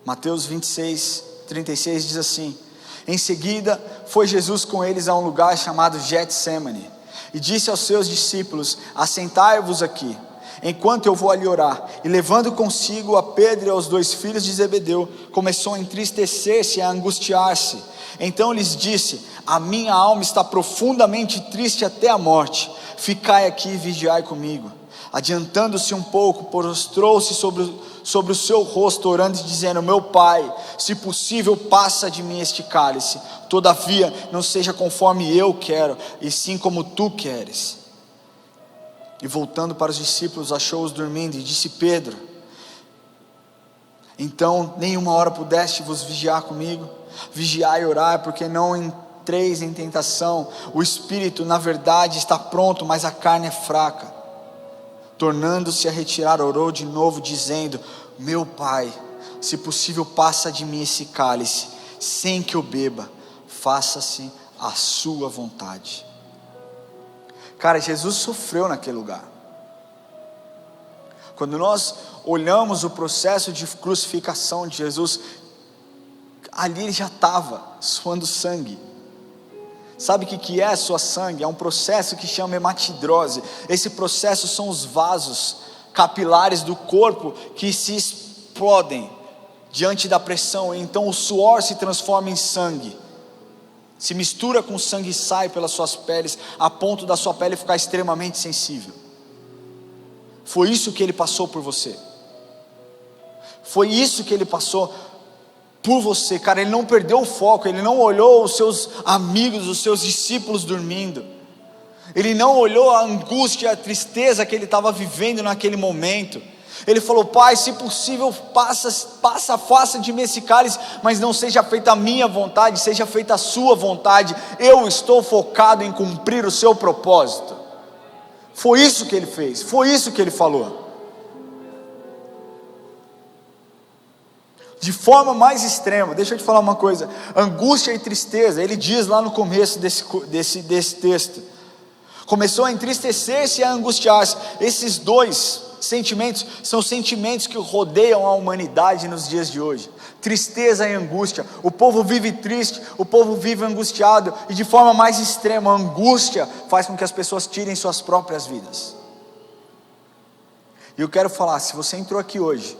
Mateus 26, 36 diz assim: em seguida foi Jesus com eles a um lugar chamado Getsêmani, e disse aos seus discípulos: assentai-vos aqui, enquanto eu vou ali orar. E levando consigo a Pedro e aos 2 filhos de Zebedeu, começou a entristecer-se e a angustiar-se. Então lhes disse: a minha alma está profundamente triste até a morte, ficai aqui e vigiai comigo. Adiantando-se um pouco, prostrou-se sobre o seu rosto, orando e dizendo: meu Pai, se possível, passa de mim este cálice, todavia não seja conforme eu quero, e sim como tu queres. E voltando para os discípulos, achou-os dormindo, e disse: Pedro, então nem uma hora pudeste vos vigiar comigo? Vigiai e orai, porque não entreis em tentação. O espírito na verdade está pronto, mas a carne é fraca. Tornando-se a retirar, orou de novo, dizendo: meu Pai, se possível, passa de mim esse cálice, sem que eu beba, faça-se a sua vontade. Cara, Jesus sofreu naquele lugar. Quando nós olhamos o processo de crucificação de Jesus, ali ele já estava suando sangue. Sabe o que é suar sangue? É um processo que chama hematidrose. Esse processo são os vasos capilares do corpo que se explodem diante da pressão, então o suor se transforma em sangue, se mistura com o sangue e sai pelas suas peles, a ponto da sua pele ficar extremamente sensível. Foi isso que ele passou por você. Foi isso que ele passou por você, cara. Ele não perdeu o foco, ele não olhou os seus amigos, os seus discípulos dormindo, ele não olhou a angústia, a tristeza que ele estava vivendo naquele momento. Ele falou: Pai, se possível, faça de mim esse cálice, mas não seja feita a minha vontade, seja feita a sua vontade. Eu estou focado em cumprir o seu propósito. Foi isso que ele fez, foi isso que ele falou. De forma mais extrema, deixa eu te falar uma coisa: angústia e tristeza, ele diz lá no começo desse texto, começou a entristecer-se e a angustiar-se. Esses dois sentimentos são sentimentos que rodeiam a humanidade nos dias de hoje: tristeza e angústia. O povo vive triste, o povo vive angustiado, e de forma mais extrema, a angústia faz com que as pessoas tirem suas próprias vidas. E eu quero falar, se você entrou aqui hoje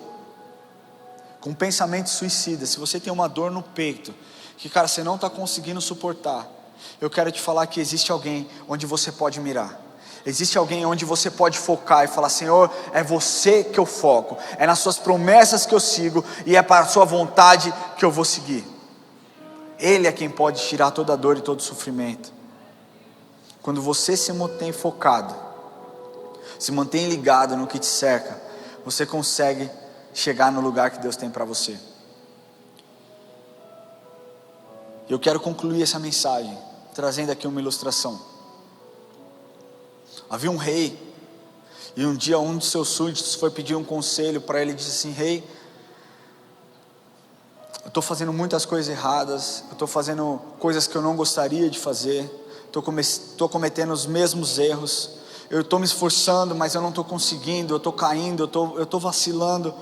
com um pensamento suicida, se você tem uma dor no peito, que cara, você não está conseguindo suportar, eu quero te falar que existe alguém onde você pode mirar. Existe alguém onde você pode focar e falar: Senhor, é você que eu foco, é nas suas promessas que eu sigo, e é para a sua vontade que eu vou seguir. Ele é quem pode tirar toda a dor e todo o sofrimento. Quando você se mantém focado, se mantém ligado no que te cerca, você consegue chegar no lugar que Deus tem para você. Eu quero concluir essa mensagem trazendo aqui uma ilustração. Havia um rei, e um dia um de seus súditos foi pedir um conselho para ele, e disse assim: rei, eu estou fazendo muitas coisas erradas, eu estou fazendo coisas que eu não gostaria de fazer, estou cometendo os mesmos erros, eu estou me esforçando, mas eu não estou conseguindo, eu estou caindo, eu estou vacilando.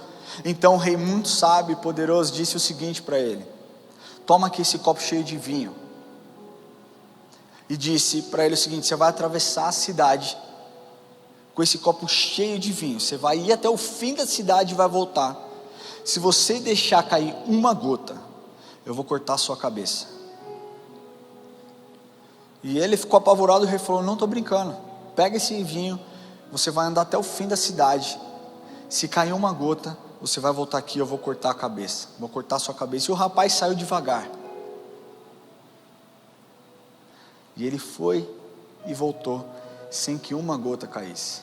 Então o rei, muito sábio e poderoso, disse o seguinte para ele: toma aqui esse copo cheio de vinho. E disse para ele o seguinte: você vai atravessar a cidade com esse copo cheio de vinho, você vai ir até o fim da cidade e vai voltar. Se você deixar cair uma gota, eu vou cortar a sua cabeça. E ele ficou apavorado. O rei falou: não estou brincando, pega esse vinho, você vai andar até o fim da cidade, se cair uma gota, você vai voltar aqui, eu vou cortar a cabeça, vou cortar a sua cabeça. E o rapaz saiu devagar, e ele foi e voltou, sem que uma gota caísse.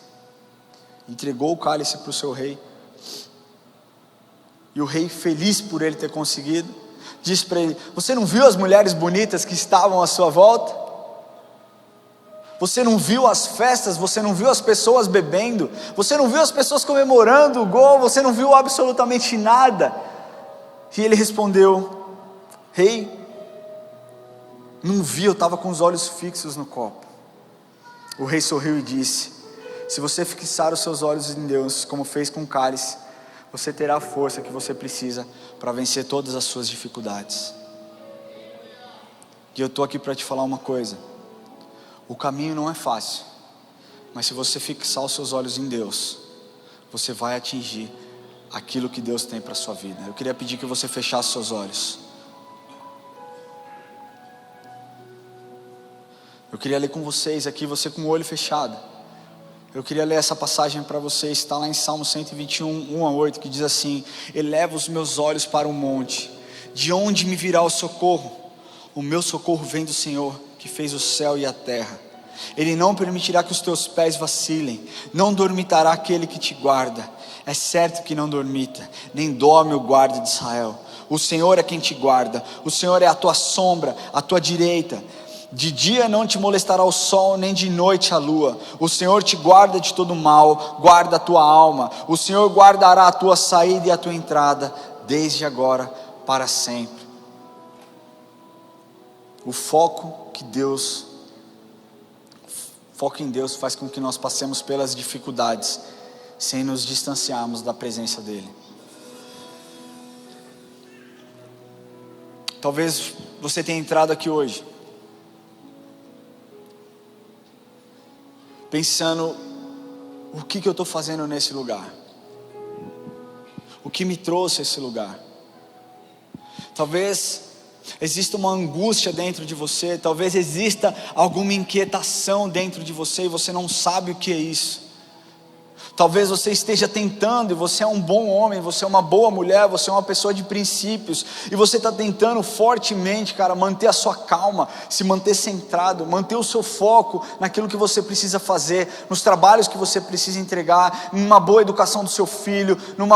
Entregou o cálice para o seu rei, e o rei, feliz por ele ter conseguido, disse para ele: você não viu as mulheres bonitas que estavam à sua volta? Você não viu as festas? Você não viu as pessoas bebendo? Você não viu as pessoas comemorando o gol? Você não viu absolutamente nada? E ele respondeu: rei, não vi, eu estava com os olhos fixos no copo. O rei sorriu e disse: se você fixar os seus olhos em Deus, como fez com o cálice, você terá a força que você precisa para vencer todas as suas dificuldades. E eu estou aqui para te falar uma coisa: o caminho não é fácil, mas se você fixar os seus olhos em Deus, você vai atingir aquilo que Deus tem para a sua vida. Eu queria pedir que você fechasse seus olhos. Eu queria ler com vocês aqui, você com o olho fechado. Eu queria ler essa passagem para vocês, está lá em Salmo 121, 1-8, que diz assim: eleva os meus olhos para o monte, de onde me virá o socorro? O meu socorro vem do Senhor, que fez o céu e a terra. Ele não permitirá que os teus pés vacilem, não dormitará aquele que te guarda. É certo que não dormita, nem dorme o guarda de Israel. O Senhor é quem te guarda, o Senhor é a tua sombra, a tua direita. De dia não te molestará o sol, nem de noite a lua. O Senhor te guarda de todo mal, guarda a tua alma. O Senhor guardará a tua saída e a tua entrada, desde agora para sempre. O foco em Deus faz com que nós passemos pelas dificuldades, sem nos distanciarmos da presença dEle. Talvez você tenha entrado aqui hoje pensando: o que eu estou fazendo nesse lugar? O que me trouxe a esse lugar? Talvez exista uma angústia dentro de você, talvez exista alguma inquietação dentro de você e você não sabe o que é isso. Talvez você esteja tentando, e você é um bom homem, você é uma boa mulher, você é uma pessoa de princípios, e você está tentando fortemente, cara, manter a sua calma, se manter centrado, manter o seu foco naquilo que você precisa fazer, nos trabalhos que você precisa entregar, numa boa educação do seu filho, num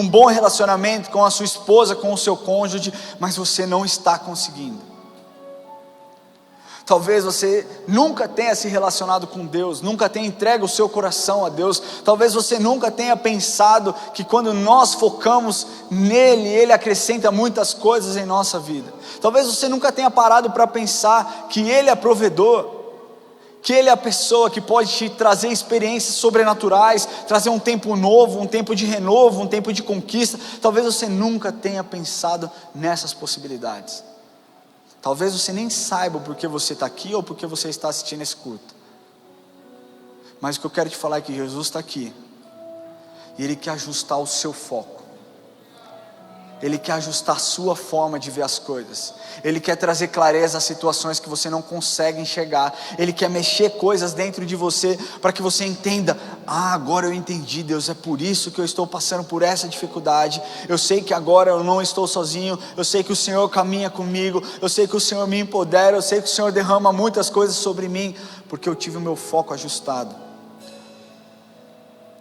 bom relacionamento com a sua esposa, com o seu cônjuge, mas você não está conseguindo. Talvez você nunca tenha se relacionado com Deus, nunca tenha entregue o seu coração a Deus. Talvez você nunca tenha pensado que quando nós focamos nele, Ele acrescenta muitas coisas em nossa vida. Talvez você nunca tenha parado para pensar que Ele é provedor, que Ele é a pessoa que pode te trazer experiências sobrenaturais, trazer um tempo novo, um tempo de renovo, um tempo de conquista. Talvez você nunca tenha pensado nessas possibilidades. Talvez você nem saiba porque você está aqui ou porque você está assistindo esse culto. Mas o que eu quero te falar é que Jesus está aqui, e Ele quer ajustar o seu foco. Ele quer ajustar a sua forma de ver as coisas. Ele quer trazer clareza às situações que você não consegue enxergar. Ele quer mexer coisas dentro de você para que você entenda: agora eu entendi, Deus, é por isso que eu estou passando por essa dificuldade. Eu sei que agora eu não estou sozinho. Eu sei que o Senhor caminha comigo. Eu sei que o Senhor me empodera. Eu sei que o Senhor derrama muitas coisas sobre mim, porque eu tive o meu foco ajustado.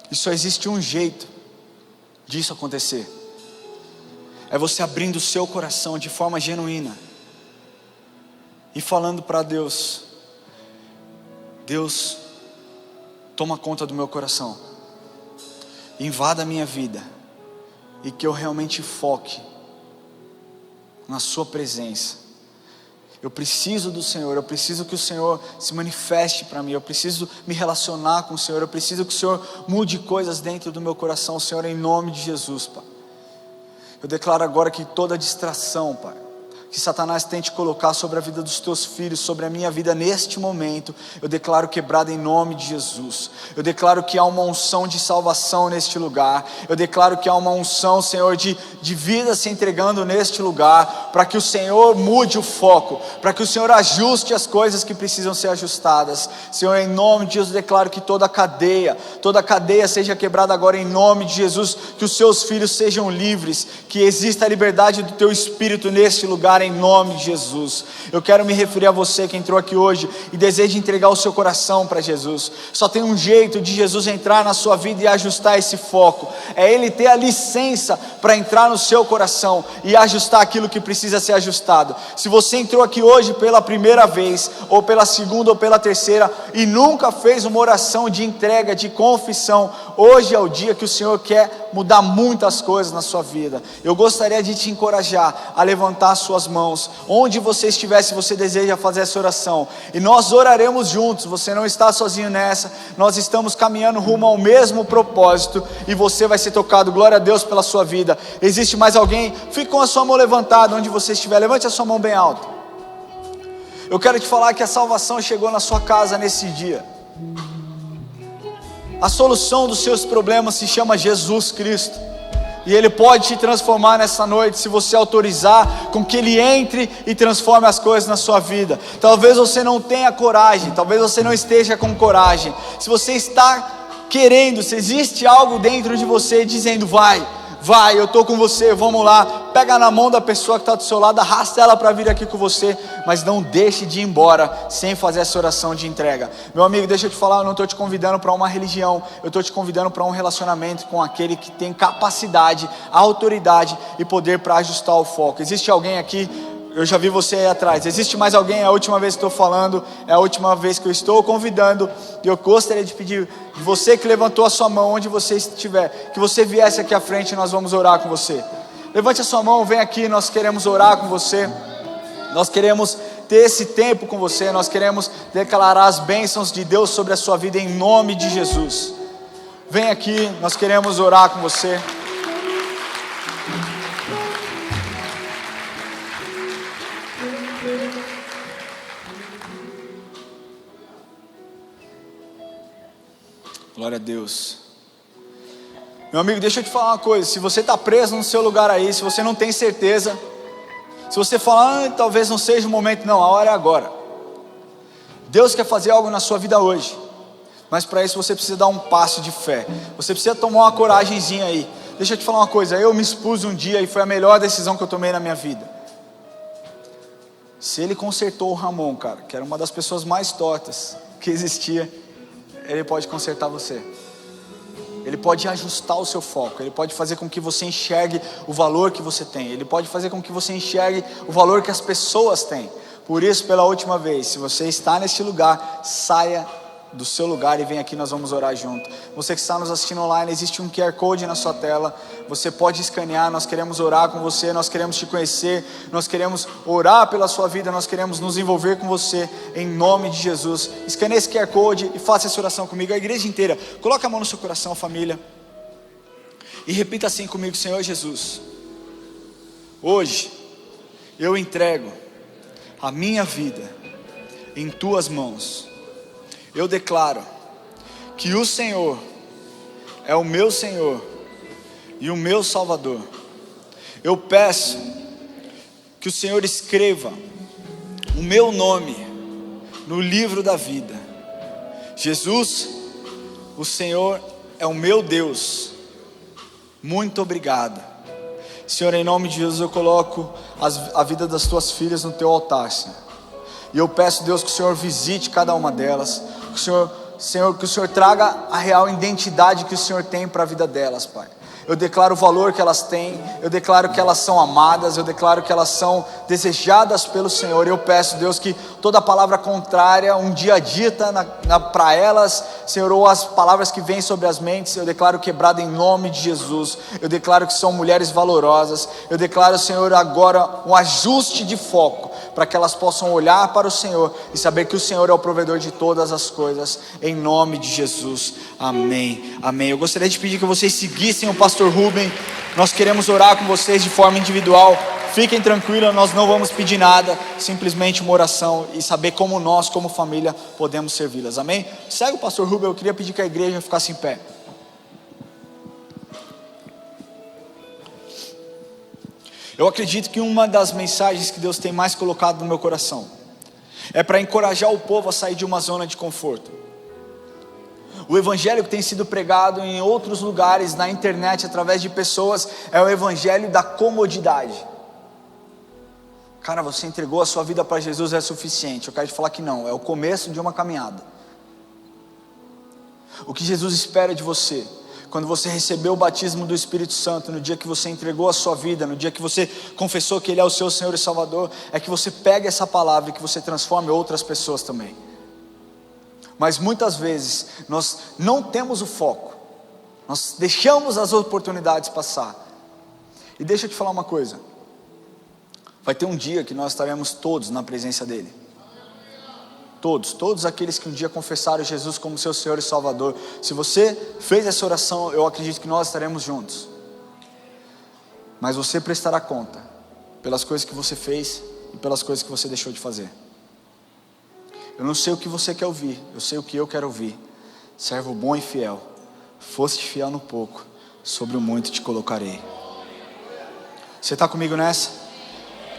E só existe um jeito disso acontecer: é você abrindo o seu coração de forma genuína e falando para Deus: Deus, toma conta do meu coração, invada a minha vida, e que eu realmente foque na sua presença. Eu preciso do Senhor, eu preciso que o Senhor se manifeste para mim, eu preciso me relacionar com o Senhor, eu preciso que o Senhor mude coisas dentro do meu coração, Senhor, em nome de Jesus, Pai. Eu declaro agora que toda distração, Pai, que Satanás tente colocar sobre a vida dos teus filhos, sobre a minha vida neste momento, eu declaro quebrado em nome de Jesus. Eu declaro que há uma unção de salvação neste lugar. Eu declaro que há uma unção, Senhor, de vida se entregando neste lugar, para que o Senhor mude o foco, para que o Senhor ajuste as coisas que precisam ser ajustadas. Senhor, em nome de Jesus, eu declaro que toda cadeia seja quebrada agora em nome de Jesus, que os seus filhos sejam livres, que exista a liberdade do teu Espírito neste lugar, em nome de Jesus. Eu quero me referir a você que entrou aqui hoje e deseja entregar o seu coração para Jesus. Só tem um jeito de Jesus entrar na sua vida e ajustar esse foco, é Ele ter a licença para entrar no seu coração e ajustar aquilo que precisa ser ajustado. Se você entrou aqui hoje pela primeira vez, ou pela segunda, ou pela terceira, e nunca fez uma oração de entrega, de confissão, hoje é o dia que o Senhor quer mudar muitas coisas na sua vida. Eu gostaria de te encorajar a levantar suas mãos, onde você estiver, se você deseja fazer essa oração, e nós oraremos juntos. Você não está sozinho nessa, nós estamos caminhando rumo ao mesmo propósito, e você vai ser tocado. Glória a Deus pela sua vida. Existe mais alguém? Fique com a sua mão levantada onde você estiver, levante a sua mão bem alto. Eu quero te falar que a salvação chegou na sua casa nesse dia. A solução dos seus problemas se chama Jesus Cristo, e Ele pode te transformar nessa noite, se você autorizar com que Ele entre e transforme as coisas na sua vida. Talvez você não tenha coragem, talvez você não esteja com coragem. Se você está querendo, se existe algo dentro de você dizendo: vai, eu estou com você, vamos lá. Pega na mão da pessoa que está do seu lado, arrasta ela para vir aqui com você, mas não deixe de ir embora sem fazer essa oração de entrega. Meu amigo, deixa eu te falar, eu não estou te convidando para uma religião, eu estou te convidando para um relacionamento com aquele que tem capacidade, autoridade e poder para ajustar o foco. Existe alguém aqui? Eu já vi você aí atrás. Existe mais alguém? É a última vez que estou falando, é a última vez que eu estou convidando, e eu gostaria de pedir de você que levantou a sua mão, onde você estiver, que você viesse aqui à frente e nós vamos orar com você. Levante a sua mão, vem aqui, nós queremos orar com você, nós queremos ter esse tempo com você, nós queremos declarar as bênçãos de Deus sobre a sua vida em nome de Jesus. Vem aqui, nós queremos orar com você. Glória a Deus. Meu amigo, deixa eu te falar uma coisa. Se você está preso no seu lugar aí, se você não tem certeza, se você falar, talvez não seja o momento, não, a hora é agora. Deus quer fazer algo na sua vida hoje, mas para isso você precisa dar um passo de fé. Você precisa tomar uma coragemzinha aí. Deixa eu te falar uma coisa. Eu me expus um dia e foi a melhor decisão que eu tomei na minha vida. Se Ele consertou o Ramon, cara, que era uma das pessoas mais tortas que existia, Ele pode consertar você. Ele pode ajustar o seu foco. Ele pode fazer com que você enxergue o valor que você tem. Ele pode fazer com que você enxergue o valor que as pessoas têm. Por isso, pela última vez, se você está neste lugar, saia do seu lugar e vem aqui, nós vamos orar junto. Você que está nos assistindo online, existe um QR Code na sua tela, você pode escanear. Nós queremos orar com você, nós queremos te conhecer, nós queremos orar pela sua vida, nós queremos nos envolver com você, em nome de Jesus. Escaneie esse QR Code e faça essa oração comigo, a igreja inteira. Coloque a mão no seu coração, família, e repita assim comigo: Senhor Jesus, hoje eu entrego a minha vida em tuas mãos. Eu declaro que o Senhor é o meu Senhor e o meu Salvador. Eu peço que o Senhor escreva o meu nome no livro da vida. Jesus, o Senhor é o meu Deus. Muito obrigado. Senhor, em nome de Jesus eu coloco a vida das tuas filhas no teu altar, Senhor. E eu peço, Deus, que o Senhor visite cada uma delas, que o Senhor traga a real identidade que o Senhor tem para a vida delas, Pai. Eu declaro o valor que elas têm, eu declaro que elas são amadas, eu declaro que elas são desejadas pelo Senhor. Eu peço, Deus, que toda palavra contrária, um dia dita para elas, Senhor, ou as palavras que vêm sobre as mentes, eu declaro quebrada em nome de Jesus. Eu declaro que são mulheres valorosas. Eu declaro, Senhor, agora um ajuste de foco, para que elas possam olhar para o Senhor e saber que o Senhor é o provedor de todas as coisas, em nome de Jesus, amém, amém. Eu gostaria de pedir que vocês seguissem o pastor Rubem. Nós queremos orar com vocês de forma individual. fiquem tranquilos, nós não vamos pedir nada, simplesmente uma oração e saber como nós, como família, podemos servi-las, amém? Segue o pastor Rubem, eu queria pedir que a igreja ficasse em pé. Eu acredito que uma das mensagens que Deus tem mais colocado no meu coração é para encorajar o povo a sair de uma zona de conforto. O evangelho que tem sido pregado em outros lugares, na internet, através de pessoas, é o evangelho da comodidade. Cara, você entregou a sua vida para Jesus, é suficiente. Eu quero te falar que não, é o começo de uma caminhada. O que Jesus espera de você, quando você recebeu o batismo do Espírito Santo, no dia que você entregou a sua vida, no dia que você confessou que Ele é o seu Senhor e Salvador, é que você pegue essa palavra e que você transforme outras pessoas também. Mas muitas vezes nós não temos o foco, nós deixamos as oportunidades passar. E deixa eu te falar uma coisa, vai ter um dia que nós estaremos todos na presença dEle. Todos aqueles que um dia confessaram Jesus como seu Senhor e Salvador. Se você fez essa oração, eu acredito que nós estaremos juntos. Mas você prestará conta pelas coisas que você fez e pelas coisas que você deixou de fazer. Eu não sei o que você quer ouvir, eu sei o que eu quero ouvir. Servo bom e fiel, foste fiel no pouco, sobre o muito te colocarei. Você está comigo nessa?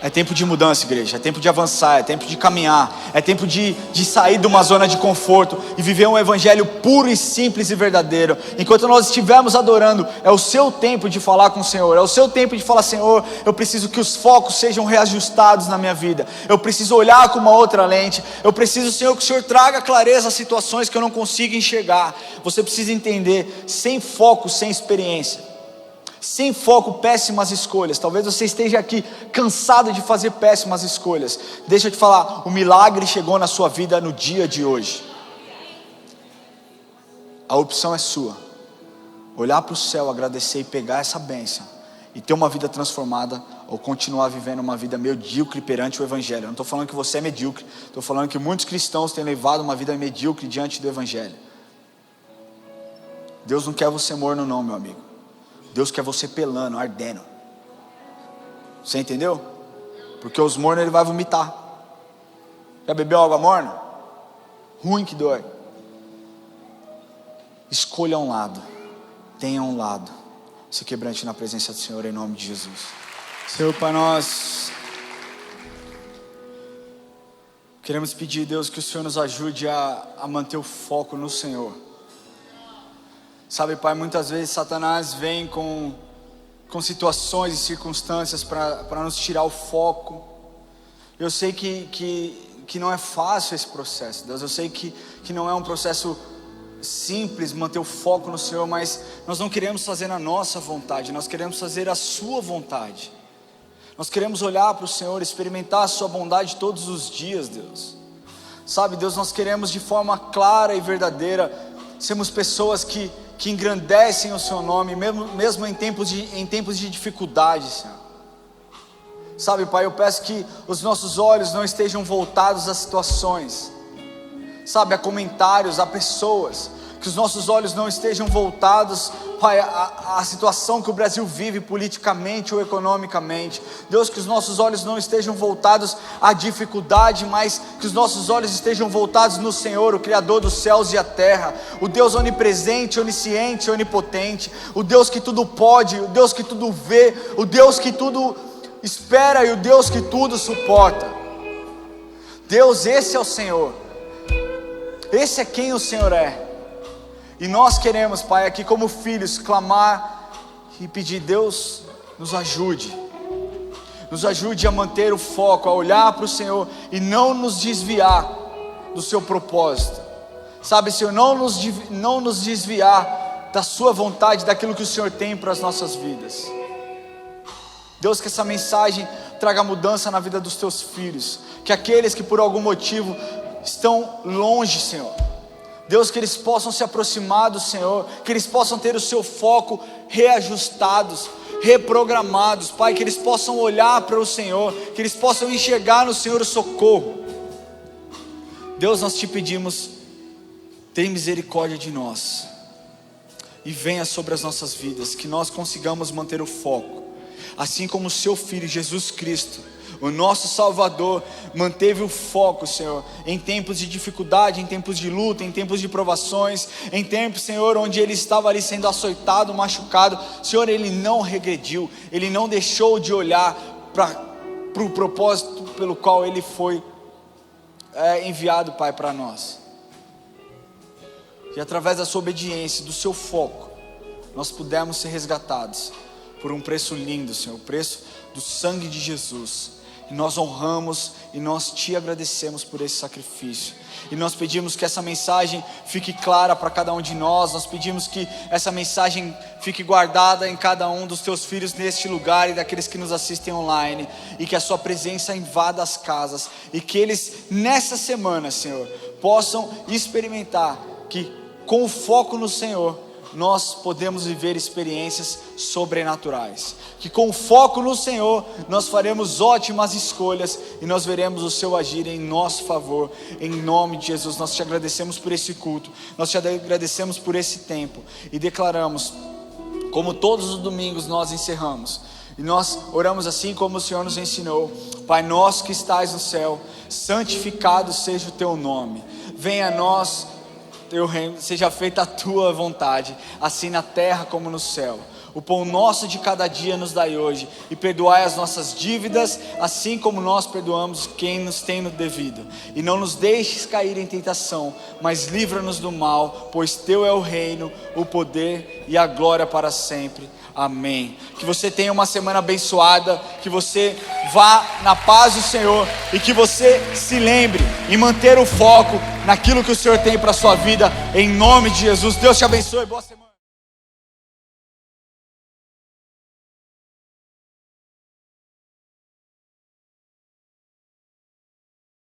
É tempo de mudança, igreja, é tempo de avançar, é tempo de caminhar, é tempo de sair de uma zona de conforto e viver um evangelho puro e simples e verdadeiro. Enquanto nós estivermos adorando, é o seu tempo de falar com o Senhor, é o seu tempo de falar: Senhor, eu preciso que os focos sejam reajustados na minha vida, eu preciso olhar com uma outra lente, eu preciso, Senhor, que o Senhor traga clareza às situações que eu não consigo enxergar. Você precisa entender, sem foco, sem experiência, sem foco, péssimas escolhas. Talvez você esteja aqui cansado de fazer péssimas escolhas. Deixa eu te falar, o milagre chegou na sua vida no dia de hoje. A opção é sua: olhar para o céu, agradecer e pegar essa bênção e ter uma vida transformada, ou continuar vivendo uma vida medíocre perante o evangelho. Eu não estou falando que você é medíocre, estou falando que muitos cristãos têm levado uma vida medíocre diante do evangelho. Deus não quer você morno não, meu amigo. Deus quer você pelando, ardendo. Você entendeu? Porque os mornos Ele vai vomitar. Já bebeu água morna? Ruim que dói. Escolha um lado, tenha um lado, se quebrante na presença do Senhor, em nome de Jesus. Senhor, Pai, nós queremos pedir, Deus, que o Senhor nos ajude a manter o foco no Senhor. Sabe, Pai, muitas vezes Satanás vem com situações e circunstâncias para nos tirar o foco. Eu sei que não é fácil esse processo, Deus. Eu sei que não é um processo simples manter o foco no Senhor, mas nós não queremos fazer na nossa vontade, nós queremos fazer a Sua vontade. Nós queremos olhar para o Senhor, experimentar a Sua bondade todos os dias, Deus. Sabe, Deus, nós queremos de forma clara e verdadeira sermos pessoas que engrandecem o Seu nome, mesmo em tempos de dificuldade, Senhor. Sabe, Pai, eu peço que os nossos olhos não estejam voltados a situações, sabe, a comentários, a pessoas. Que os nossos olhos não estejam voltados, Pai, a situação que o Brasil vive politicamente ou economicamente. Deus, que os nossos olhos não estejam voltados à dificuldade, mas que os nossos olhos estejam voltados no Senhor, o Criador dos céus e a terra, o Deus onipresente, onisciente, onipotente, o Deus que tudo pode, o Deus que tudo vê, o Deus que tudo espera e o Deus que tudo suporta. Deus, esse é o Senhor, esse é quem o Senhor é. E nós queremos, Pai, aqui como filhos, clamar e pedir: Deus, nos ajude a manter o foco, a olhar para o Senhor e não nos desviar do Seu propósito. Sabe, Senhor, não nos desviar da Sua vontade, daquilo que o Senhor tem para as nossas vidas. Deus, que essa mensagem traga mudança na vida dos Teus filhos, que aqueles que por algum motivo estão longe, Senhor, Deus, que eles possam se aproximar do Senhor, que eles possam ter o seu foco reajustados, reprogramados, Pai, que eles possam olhar para o Senhor, que eles possam enxergar no Senhor o socorro. Deus, nós te pedimos, tem misericórdia de nós, e venha sobre as nossas vidas, que nós consigamos manter o foco, assim como o seu Filho Jesus Cristo, o nosso Salvador, manteve o foco, Senhor, em tempos de dificuldade, em tempos de luta, em tempos de provações, em tempos, Senhor, onde Ele estava ali sendo açoitado, machucado. Senhor, Ele não regrediu, Ele não deixou de olhar para o propósito pelo qual Ele foi enviado, Pai, para nós. E através da sua obediência, do seu foco, nós pudemos ser resgatados por um preço lindo, Senhor, o preço do sangue de Jesus. E nós honramos e nós te agradecemos por esse sacrifício. E nós pedimos que essa mensagem fique clara para cada um de nós. Nós pedimos que essa mensagem fique guardada em cada um dos teus filhos neste lugar e daqueles que nos assistem online. E que a sua presença invada as casas. E que eles nessa semana, Senhor, possam experimentar que com o foco no Senhor, nós podemos viver experiências sobrenaturais. Que com foco no Senhor, nós faremos ótimas escolhas e nós veremos o seu agir em nosso favor. Em nome de Jesus, nós te agradecemos por esse culto, nós te agradecemos por esse tempo e declaramos, como todos os domingos nós encerramos, e nós oramos assim como o Senhor nos ensinou: Pai nosso que estais no céu, santificado seja o teu nome, venha a nós teu reino, seja feita a tua vontade, assim na terra como no céu. O pão nosso de cada dia nos dai hoje, e perdoai as nossas dívidas, assim como nós perdoamos quem nos tem no devido. E não nos deixes cair em tentação, mas livra-nos do mal, pois teu é o reino, o poder e a glória para sempre. Amém. Que você tenha uma semana abençoada, que você vá na paz do Senhor e que você se lembre em manter o foco naquilo que o Senhor tem para a sua vida, em nome de Jesus. Deus te abençoe, boa semana.